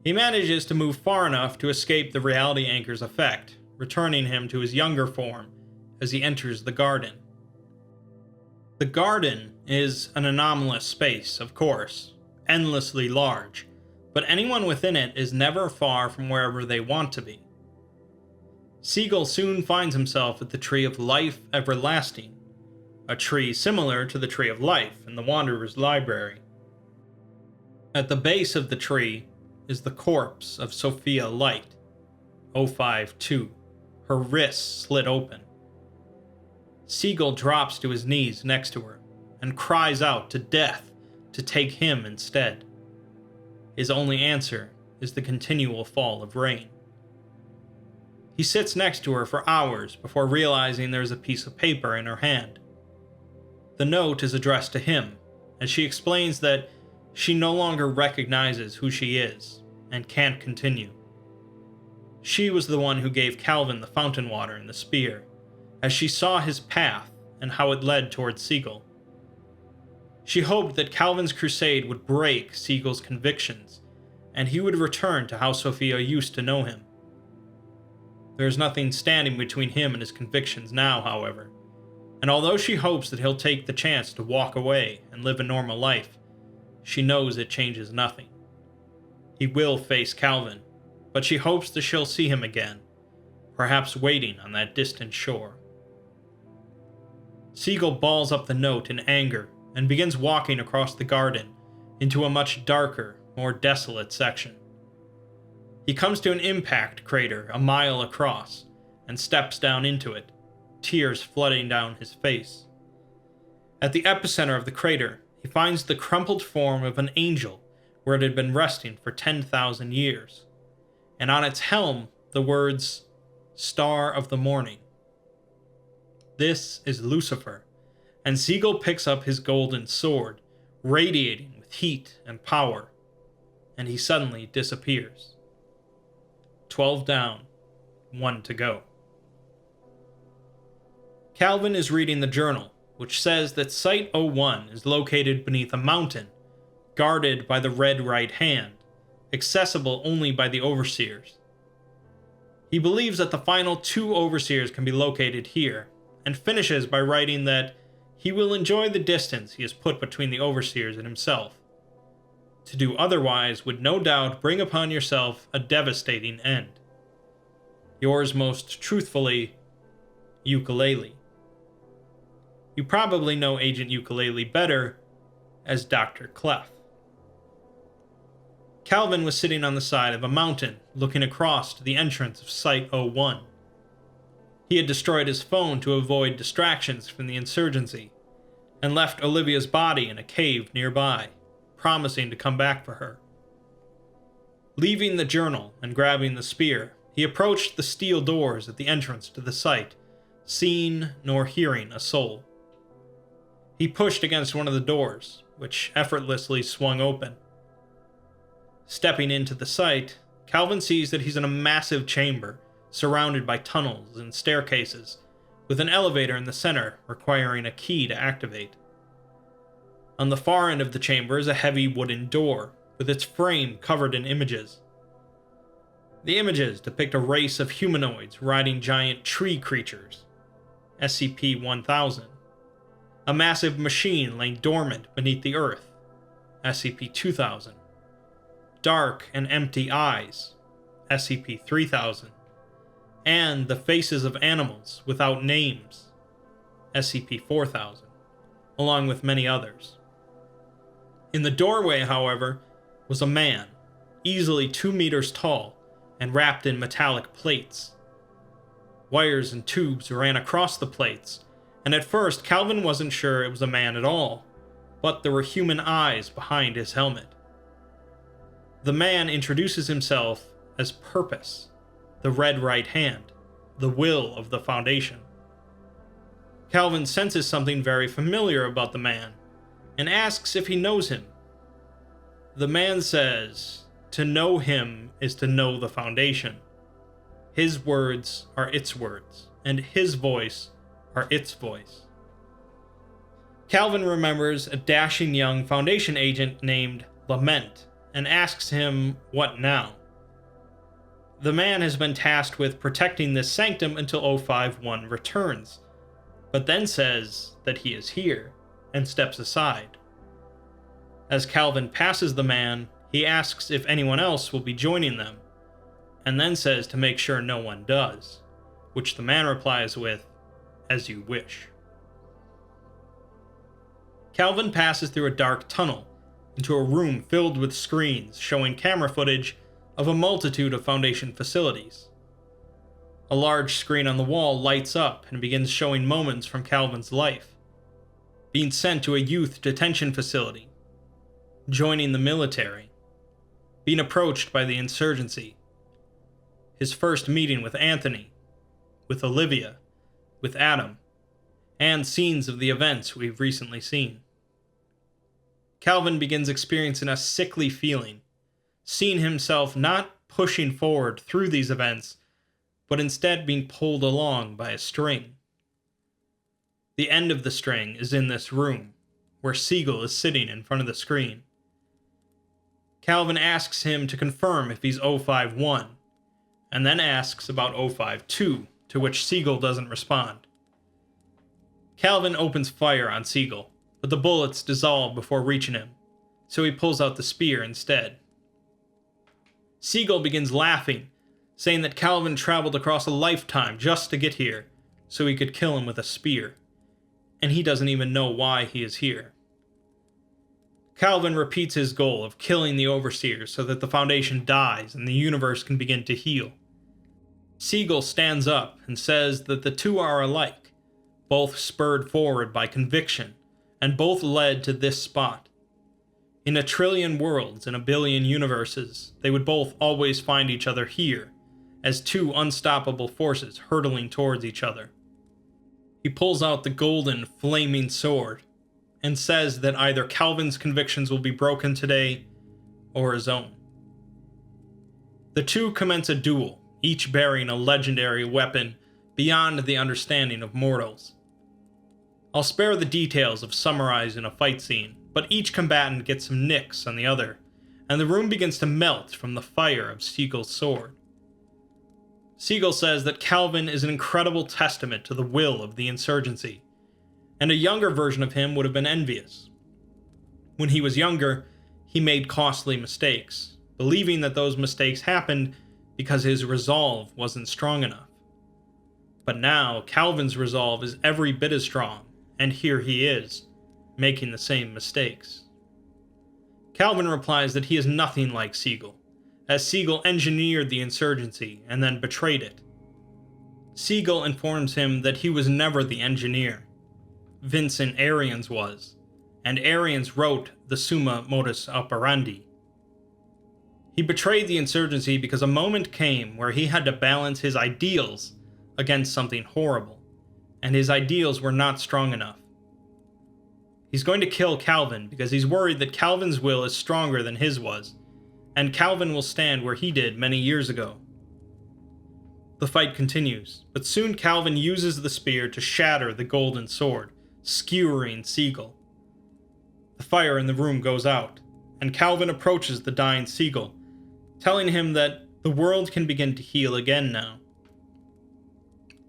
He manages to move far enough to escape the reality anchor's effect, returning him to his younger form as he enters the garden. The garden is an anomalous space, of course, endlessly large, but anyone within it is never far from wherever they want to be. Seagull soon finds himself at the Tree of Life Everlasting, a tree similar to the Tree of Life in the Wanderer's Library. At the base of the tree is the corpse of Sophia Light, 052, her wrists slit open. Seagull drops to his knees next to her and cries out to Death to take him instead. His only answer is the continual fall of rain. He sits next to her for hours before realizing there's a piece of paper in her hand. The note is addressed to him, and she explains that she no longer recognizes who she is and can't continue. She was the one who gave Calvin the fountain water and the spear, as she saw his path and how it led towards Seagull. She hoped that Calvin's crusade would break Seagull's convictions, and he would return to how Sophia used to know him. There is nothing standing between him and his convictions now, however, and although she hopes that he'll take the chance to walk away and live a normal life, she knows it changes nothing. He will face Calvin, but she hopes that she'll see him again, perhaps waiting on that distant shore. Seagull balls up the note in anger and begins walking across the garden into a much darker, more desolate section. He comes to an impact crater a mile across and steps down into it, tears flooding down his face. At the epicenter of the crater, he finds the crumpled form of an angel where it had been resting for 10,000 years, and on its helm the words, Star of the Morning. This is Lucifer, and Seagull picks up his golden sword, radiating with heat and power, and he suddenly disappears. 12 down, 1 to go. Calvin is reading the journal, which says that Site 01 is located beneath a mountain, guarded by the Red Right Hand, accessible only by the Overseers. He believes that the final 2 Overseers can be located here, and finishes by writing that he will enjoy the distance he has put between the overseers and himself. To do otherwise would no doubt bring upon yourself a devastating end. Yours most truthfully, Ukulele. You probably know Agent Ukulele better as Dr. Clef. Calvin was sitting on the side of a mountain, looking across to the entrance of Site-01. He had destroyed his phone to avoid distractions from the insurgency, and left Olivia's body in a cave nearby, promising to come back for her. Leaving the journal and grabbing the spear, he approached the steel doors at the entrance to the site, seeing nor hearing a soul. He pushed against one of the doors, which effortlessly swung open. Stepping into the site, Calvin sees that he's in a massive chamber, surrounded by tunnels and staircases, with an elevator in the center requiring a key to activate. On the far end of the chamber is a heavy wooden door, with its frame covered in images. The images depict a race of humanoids riding giant tree creatures, SCP-1000, a massive machine laying dormant beneath the earth, SCP-2000, dark and empty eyes, SCP-3000, and the faces of animals without names, SCP-4000, along with many others. In the doorway, however, was a man, easily 2 meters tall, and wrapped in metallic plates. Wires and tubes ran across the plates, and at first Calvin wasn't sure it was a man at all, but there were human eyes behind his helmet. The man introduces himself as Purpose, the Red Right Hand, the will of the Foundation. Calvin senses something very familiar about the man, and asks if he knows him. The man says, "To know him is to know the Foundation. His words are its words, and his voice are its voice." Calvin remembers a dashing young Foundation agent named Lament, and asks him, what now? The man has been tasked with protecting this sanctum until 051 returns, but then says that he is here, and steps aside. As Calvin passes the man, he asks if anyone else will be joining them, and then says to make sure no one does, which the man replies with, "As you wish." Calvin passes through a dark tunnel, into a room filled with screens showing camera footage of a multitude of Foundation facilities. A large screen on the wall lights up and begins showing moments from Calvin's life. Being sent to a youth detention facility, joining the military, being approached by the insurgency, his first meeting with Anthony, with Olivia, with Adam, and scenes of the events we've recently seen. Calvin begins experiencing a sickly feeling, seeing himself not pushing forward through these events, but instead being pulled along by a string. The end of the string is in this room, where Seagull is sitting in front of the screen. Calvin asks him to confirm if he's 051, and then asks about 052, to which Seagull doesn't respond. Calvin opens fire on Seagull, but the bullets dissolve before reaching him, so he pulls out the spear instead. Seagull begins laughing, saying that Calvin traveled across a lifetime just to get here, so he could kill him with a spear, and he doesn't even know why he is here. Calvin repeats his goal of killing the Overseers so that the Foundation dies and the universe can begin to heal. Seagull stands up and says that the two are alike, both spurred forward by conviction, and both led to this spot. In 1 trillion worlds and 1 billion universes, they would both always find each other here, as two unstoppable forces hurtling towards each other. He pulls out the golden, flaming sword, and says that either Calvin's convictions will be broken today, or his own. The two commence a duel, each bearing a legendary weapon beyond the understanding of mortals. I'll spare the details of summarizing a fight scene, but each combatant gets some nicks on the other, and the room begins to melt from the fire of Seagull's sword. Seagull says that Calvin is an incredible testament to the will of the insurgency, and a younger version of him would have been envious. When he was younger, he made costly mistakes, believing that those mistakes happened because his resolve wasn't strong enough. But now, Calvin's resolve is every bit as strong, and here he is, making the same mistakes. Calvin replies that he is nothing like Seagull, as Seagull engineered the insurgency and then betrayed it. Seagull informs him that he was never the engineer. Vincent Arians was, and Arians wrote the Summa Modus Operandi. He betrayed the insurgency because a moment came where he had to balance his ideals against something horrible, and his ideals were not strong enough. He's going to kill Calvin because he's worried that Calvin's will is stronger than his was, and Calvin will stand where he did many years ago. The fight continues, but soon Calvin uses the spear to shatter the golden sword, skewering Seagull. The fire in the room goes out, and Calvin approaches the dying Seagull, telling him that the world can begin to heal again now.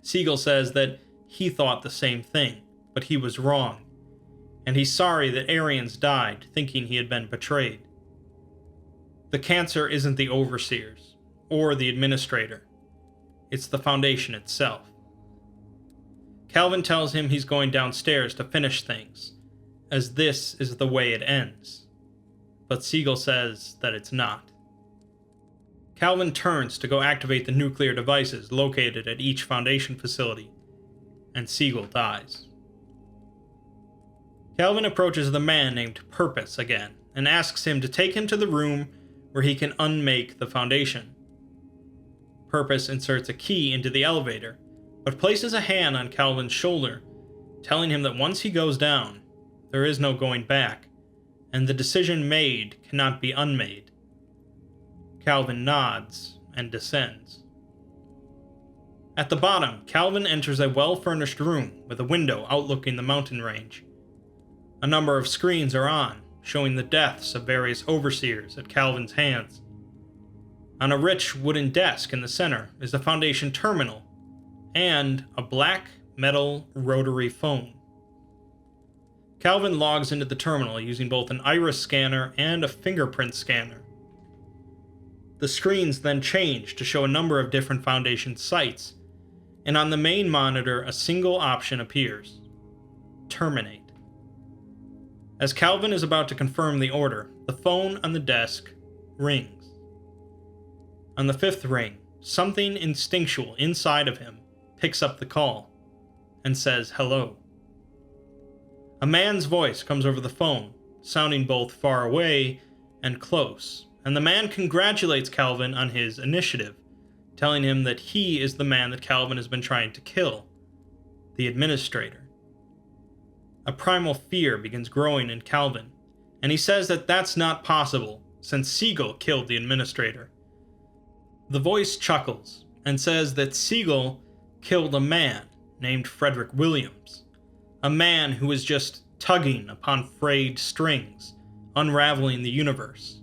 Seagull says that he thought the same thing, but he was wrong, and he's sorry that Arians died thinking he had been betrayed. The cancer isn't the overseers, or the administrator. It's the Foundation itself. Calvin tells him he's going downstairs to finish things, as this is the way it ends. But Seagull says that it's not. Calvin turns to go activate the nuclear devices located at each Foundation facility, and Seagull dies. Calvin approaches the man named Purpose again, and asks him to take him to the room where he can unmake the Foundation. Purpose inserts a key into the elevator, but places a hand on Calvin's shoulder, telling him that once he goes down, there is no going back, and the decision made cannot be unmade. Calvin nods and descends. At the bottom, Calvin enters a well-furnished room with a window outlooking the mountain range. A number of screens are on, showing the deaths of various overseers at Calvin's hands. On a rich wooden desk in the center is the Foundation terminal and a black metal rotary phone. Calvin logs into the terminal using both an iris scanner and a fingerprint scanner. The screens then change to show a number of different Foundation sites, and on the main monitor a single option appears: terminate. As Calvin is about to confirm the order, the phone on the desk rings. On the fifth ring, something instinctual inside of him picks up the call and says hello. A man's voice comes over the phone, sounding both far away and close, and the man congratulates Calvin on his initiative, telling him that he is the man that Calvin has been trying to kill, the administrator. A primal fear begins growing in Calvin, and he says that that's not possible since Seagull killed the administrator. The voice chuckles and says that Seagull killed a man named Frederick Williams, a man who was just tugging upon frayed strings, unraveling the universe.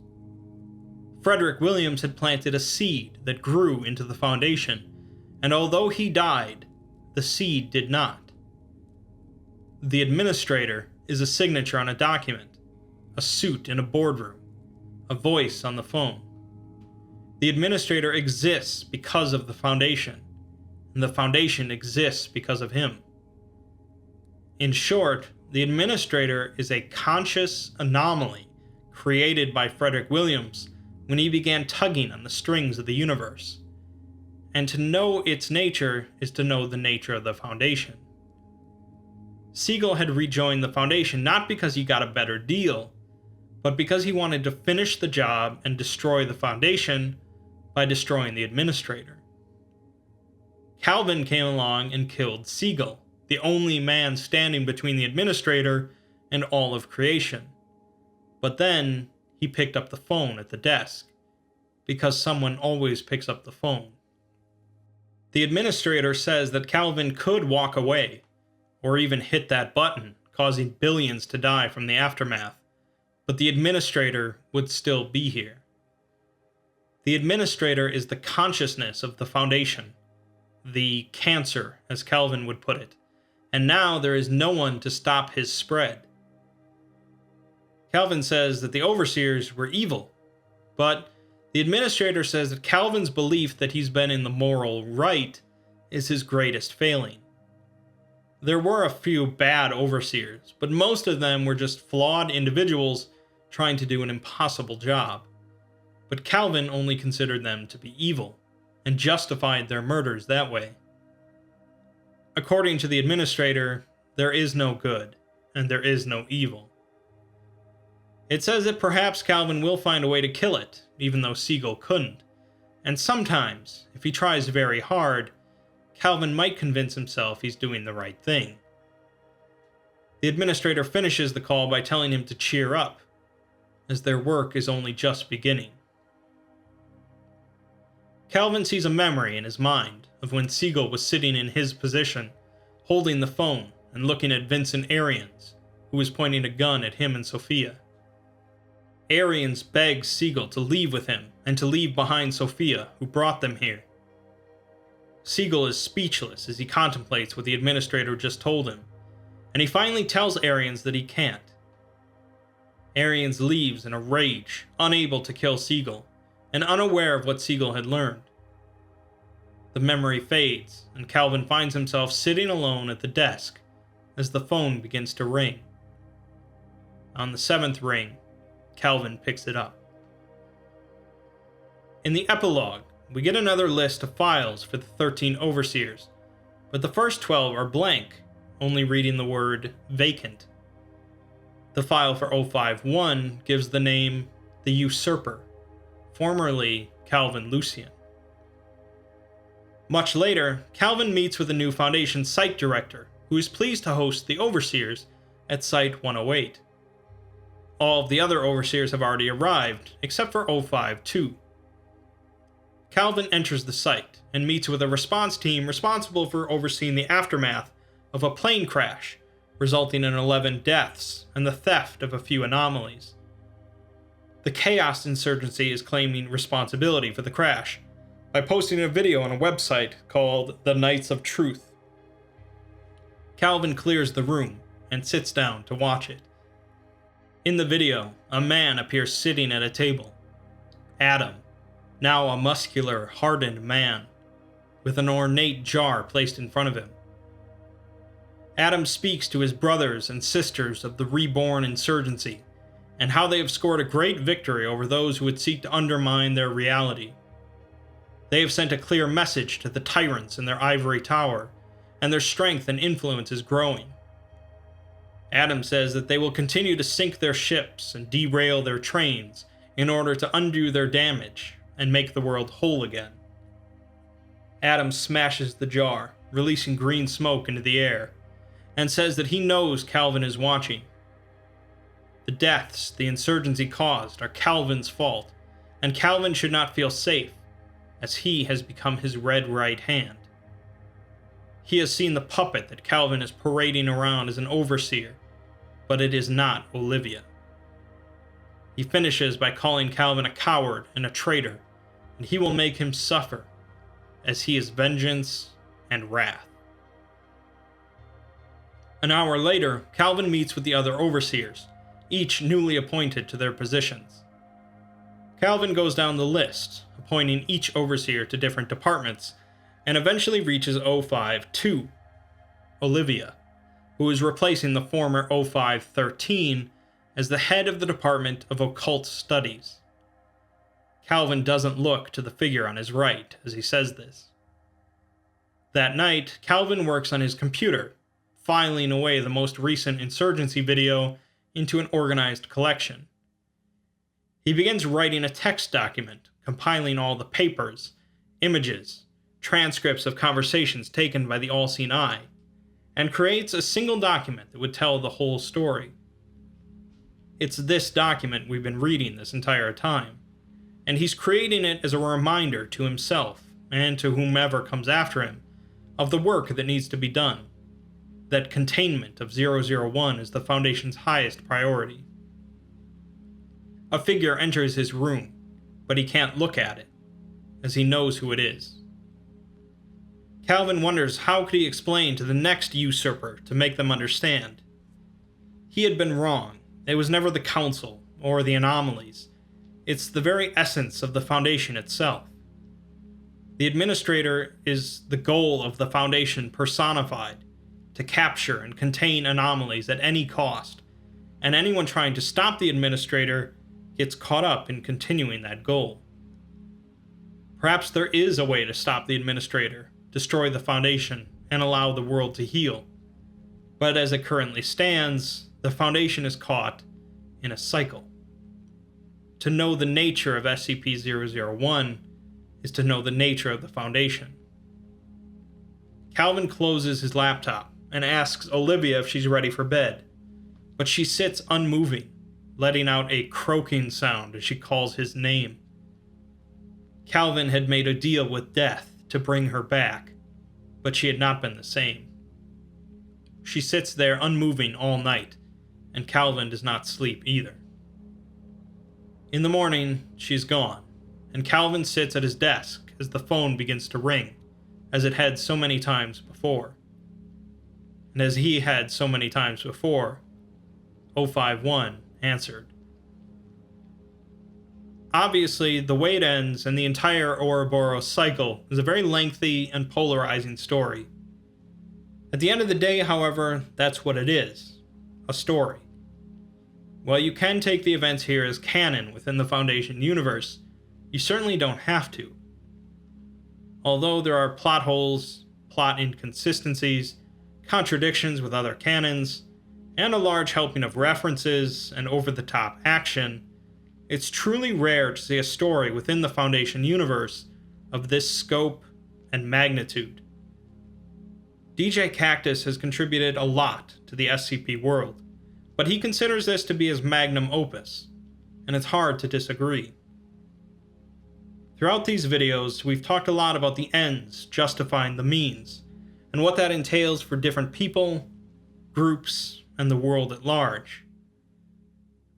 Frederick Williams had planted a seed that grew into the Foundation, and although he died, the seed did not. The administrator is a signature on a document, a suit in a boardroom, a voice on the phone. The administrator exists because of the Foundation, and the Foundation exists because of him. In short, the administrator is a conscious anomaly created by Frederick Williams when he began tugging on the strings of the universe. And to know its nature is to know the nature of the Foundation. Seagull had rejoined the Foundation not because he got a better deal, but because he wanted to finish the job and destroy the Foundation by destroying the administrator. Calvin came along and killed Seagull, the only man standing between the administrator and all of creation. But then he picked up the phone at the desk, because someone always picks up the phone. The administrator says that Calvin could walk away, or even hit that button, causing billions to die from the aftermath, but the administrator would still be here. The administrator is the consciousness of the Foundation, the cancer, as Calvin would put it, and now there is no one to stop his spread. Calvin says that the overseers were evil, but the administrator says that Calvin's belief that he's been in the moral right is his greatest failing. There were a few bad overseers, but most of them were just flawed individuals trying to do an impossible job. But Calvin only considered them to be evil, and justified their murders that way. According to the administrator, there is no good, and there is no evil. It says that perhaps Calvin will find a way to kill it, even though Seagull couldn't, and sometimes, if he tries very hard, Calvin might convince himself he's doing the right thing. The administrator finishes the call by telling him to cheer up, as their work is only just beginning. Calvin sees a memory in his mind of when Seagull was sitting in his position, holding the phone and looking at Vincent Arians, who was pointing a gun at him and Sophia. Arians begs Seagull to leave with him and to leave behind Sophia, who brought them here. Seagull is speechless as he contemplates what the administrator just told him, and he finally tells Arians that he can't. Arians leaves in a rage, unable to kill Seagull, and unaware of what Seagull had learned. The memory fades, and Calvin finds himself sitting alone at the desk as the phone begins to ring. On the 7th ring, Calvin picks it up. In the epilogue, we get another list of files for the 13 overseers, but the first 12 are blank, only reading the word vacant. The file for 051 gives the name The Usurper, formerly Calvin Lucian. Much later, Calvin meets with a new Foundation site director, who is pleased to host the overseers at Site 108. All of the other overseers have already arrived, except for 052. Calvin enters the site and meets with a response team responsible for overseeing the aftermath of a plane crash, resulting in 11 deaths and the theft of a few anomalies. The Chaos Insurgency is claiming responsibility for the crash by posting a video on a website called The Knights of Truth. Calvin clears the room and sits down to watch it. In the video, a man appears sitting at a table. Adam, now a muscular, hardened man, with an ornate jar placed in front of him. Adam speaks to his brothers and sisters of the reborn insurgency, and how they have scored a great victory over those who would seek to undermine their reality. They have sent a clear message to the tyrants in their ivory tower, and their strength and influence is growing. Adam says that they will continue to sink their ships and derail their trains in order to undo their damage and make the world whole again. Adam smashes the jar, releasing green smoke into the air, and says that he knows Calvin is watching. The deaths the insurgency caused are Calvin's fault, and Calvin should not feel safe, as he has become his red right hand. He has seen the puppet that Calvin is parading around as an overseer, but it is not Olivia. He finishes by calling Calvin a coward and a traitor, and he will make him suffer, as he is vengeance and wrath. An hour later, Calvin meets with the other overseers, each newly appointed to their positions. Calvin goes down the list, appointing each overseer to different departments, and eventually reaches 052, Olivia, who is replacing the former 0513 as the head of the Department of Occult Studies. Calvin doesn't look to the figure on his right as he says this. That night, Calvin works on his computer, filing away the most recent insurgency video into an organized collection. He begins writing a text document, compiling all the papers, images, transcripts of conversations taken by the all-seeing eye, and creates a single document that would tell the whole story. It's this document we've been reading this entire time, and he's creating it as a reminder to himself, and to whomever comes after him, of the work that needs to be done, that containment of 001 is the Foundation's highest priority. A figure enters his room, but he can't look at it, as he knows who it is. Calvin wonders how could he explain to the next usurper to make them understand. He had been wrong. It was never the Council or the anomalies. It's the very essence of the Foundation itself. The Administrator is the goal of the Foundation personified, to capture and contain anomalies at any cost, and anyone trying to stop the Administrator gets caught up in continuing that goal. Perhaps there is a way to stop the Administrator, destroy the Foundation, and allow the world to heal. But as it currently stands, the Foundation is caught in a cycle. To know the nature of SCP-001 is to know the nature of the Foundation. Calvin closes his laptop and asks Olivia if she's ready for bed, but she sits unmoving, letting out a croaking sound as she calls his name. Calvin had made a deal with death to bring her back, but she had not been the same. She sits there unmoving all night, and Calvin does not sleep either. In the morning, she's gone, and Calvin sits at his desk as the phone begins to ring, as it had so many times before. And as he had so many times before, 051 answered. Obviously, the way it ends and the entire Ouroboros cycle is a very lengthy and polarizing story. At the end of the day, however, that's what it is, a story. While you can take the events here as canon within the Foundation universe, you certainly don't have to. Although there are plot holes, plot inconsistencies, contradictions with other canons, and a large helping of references and over-the-top action, it's truly rare to see a story within the Foundation universe of this scope and magnitude. DJ Cactus has contributed a lot to the SCP world, but he considers this to be his magnum opus, and it's hard to disagree. Throughout these videos, we've talked a lot about the ends justifying the means, and what that entails for different people, groups, and the world at large.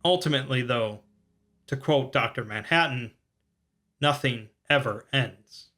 Ultimately, though, to quote Dr. Manhattan, nothing ever ends.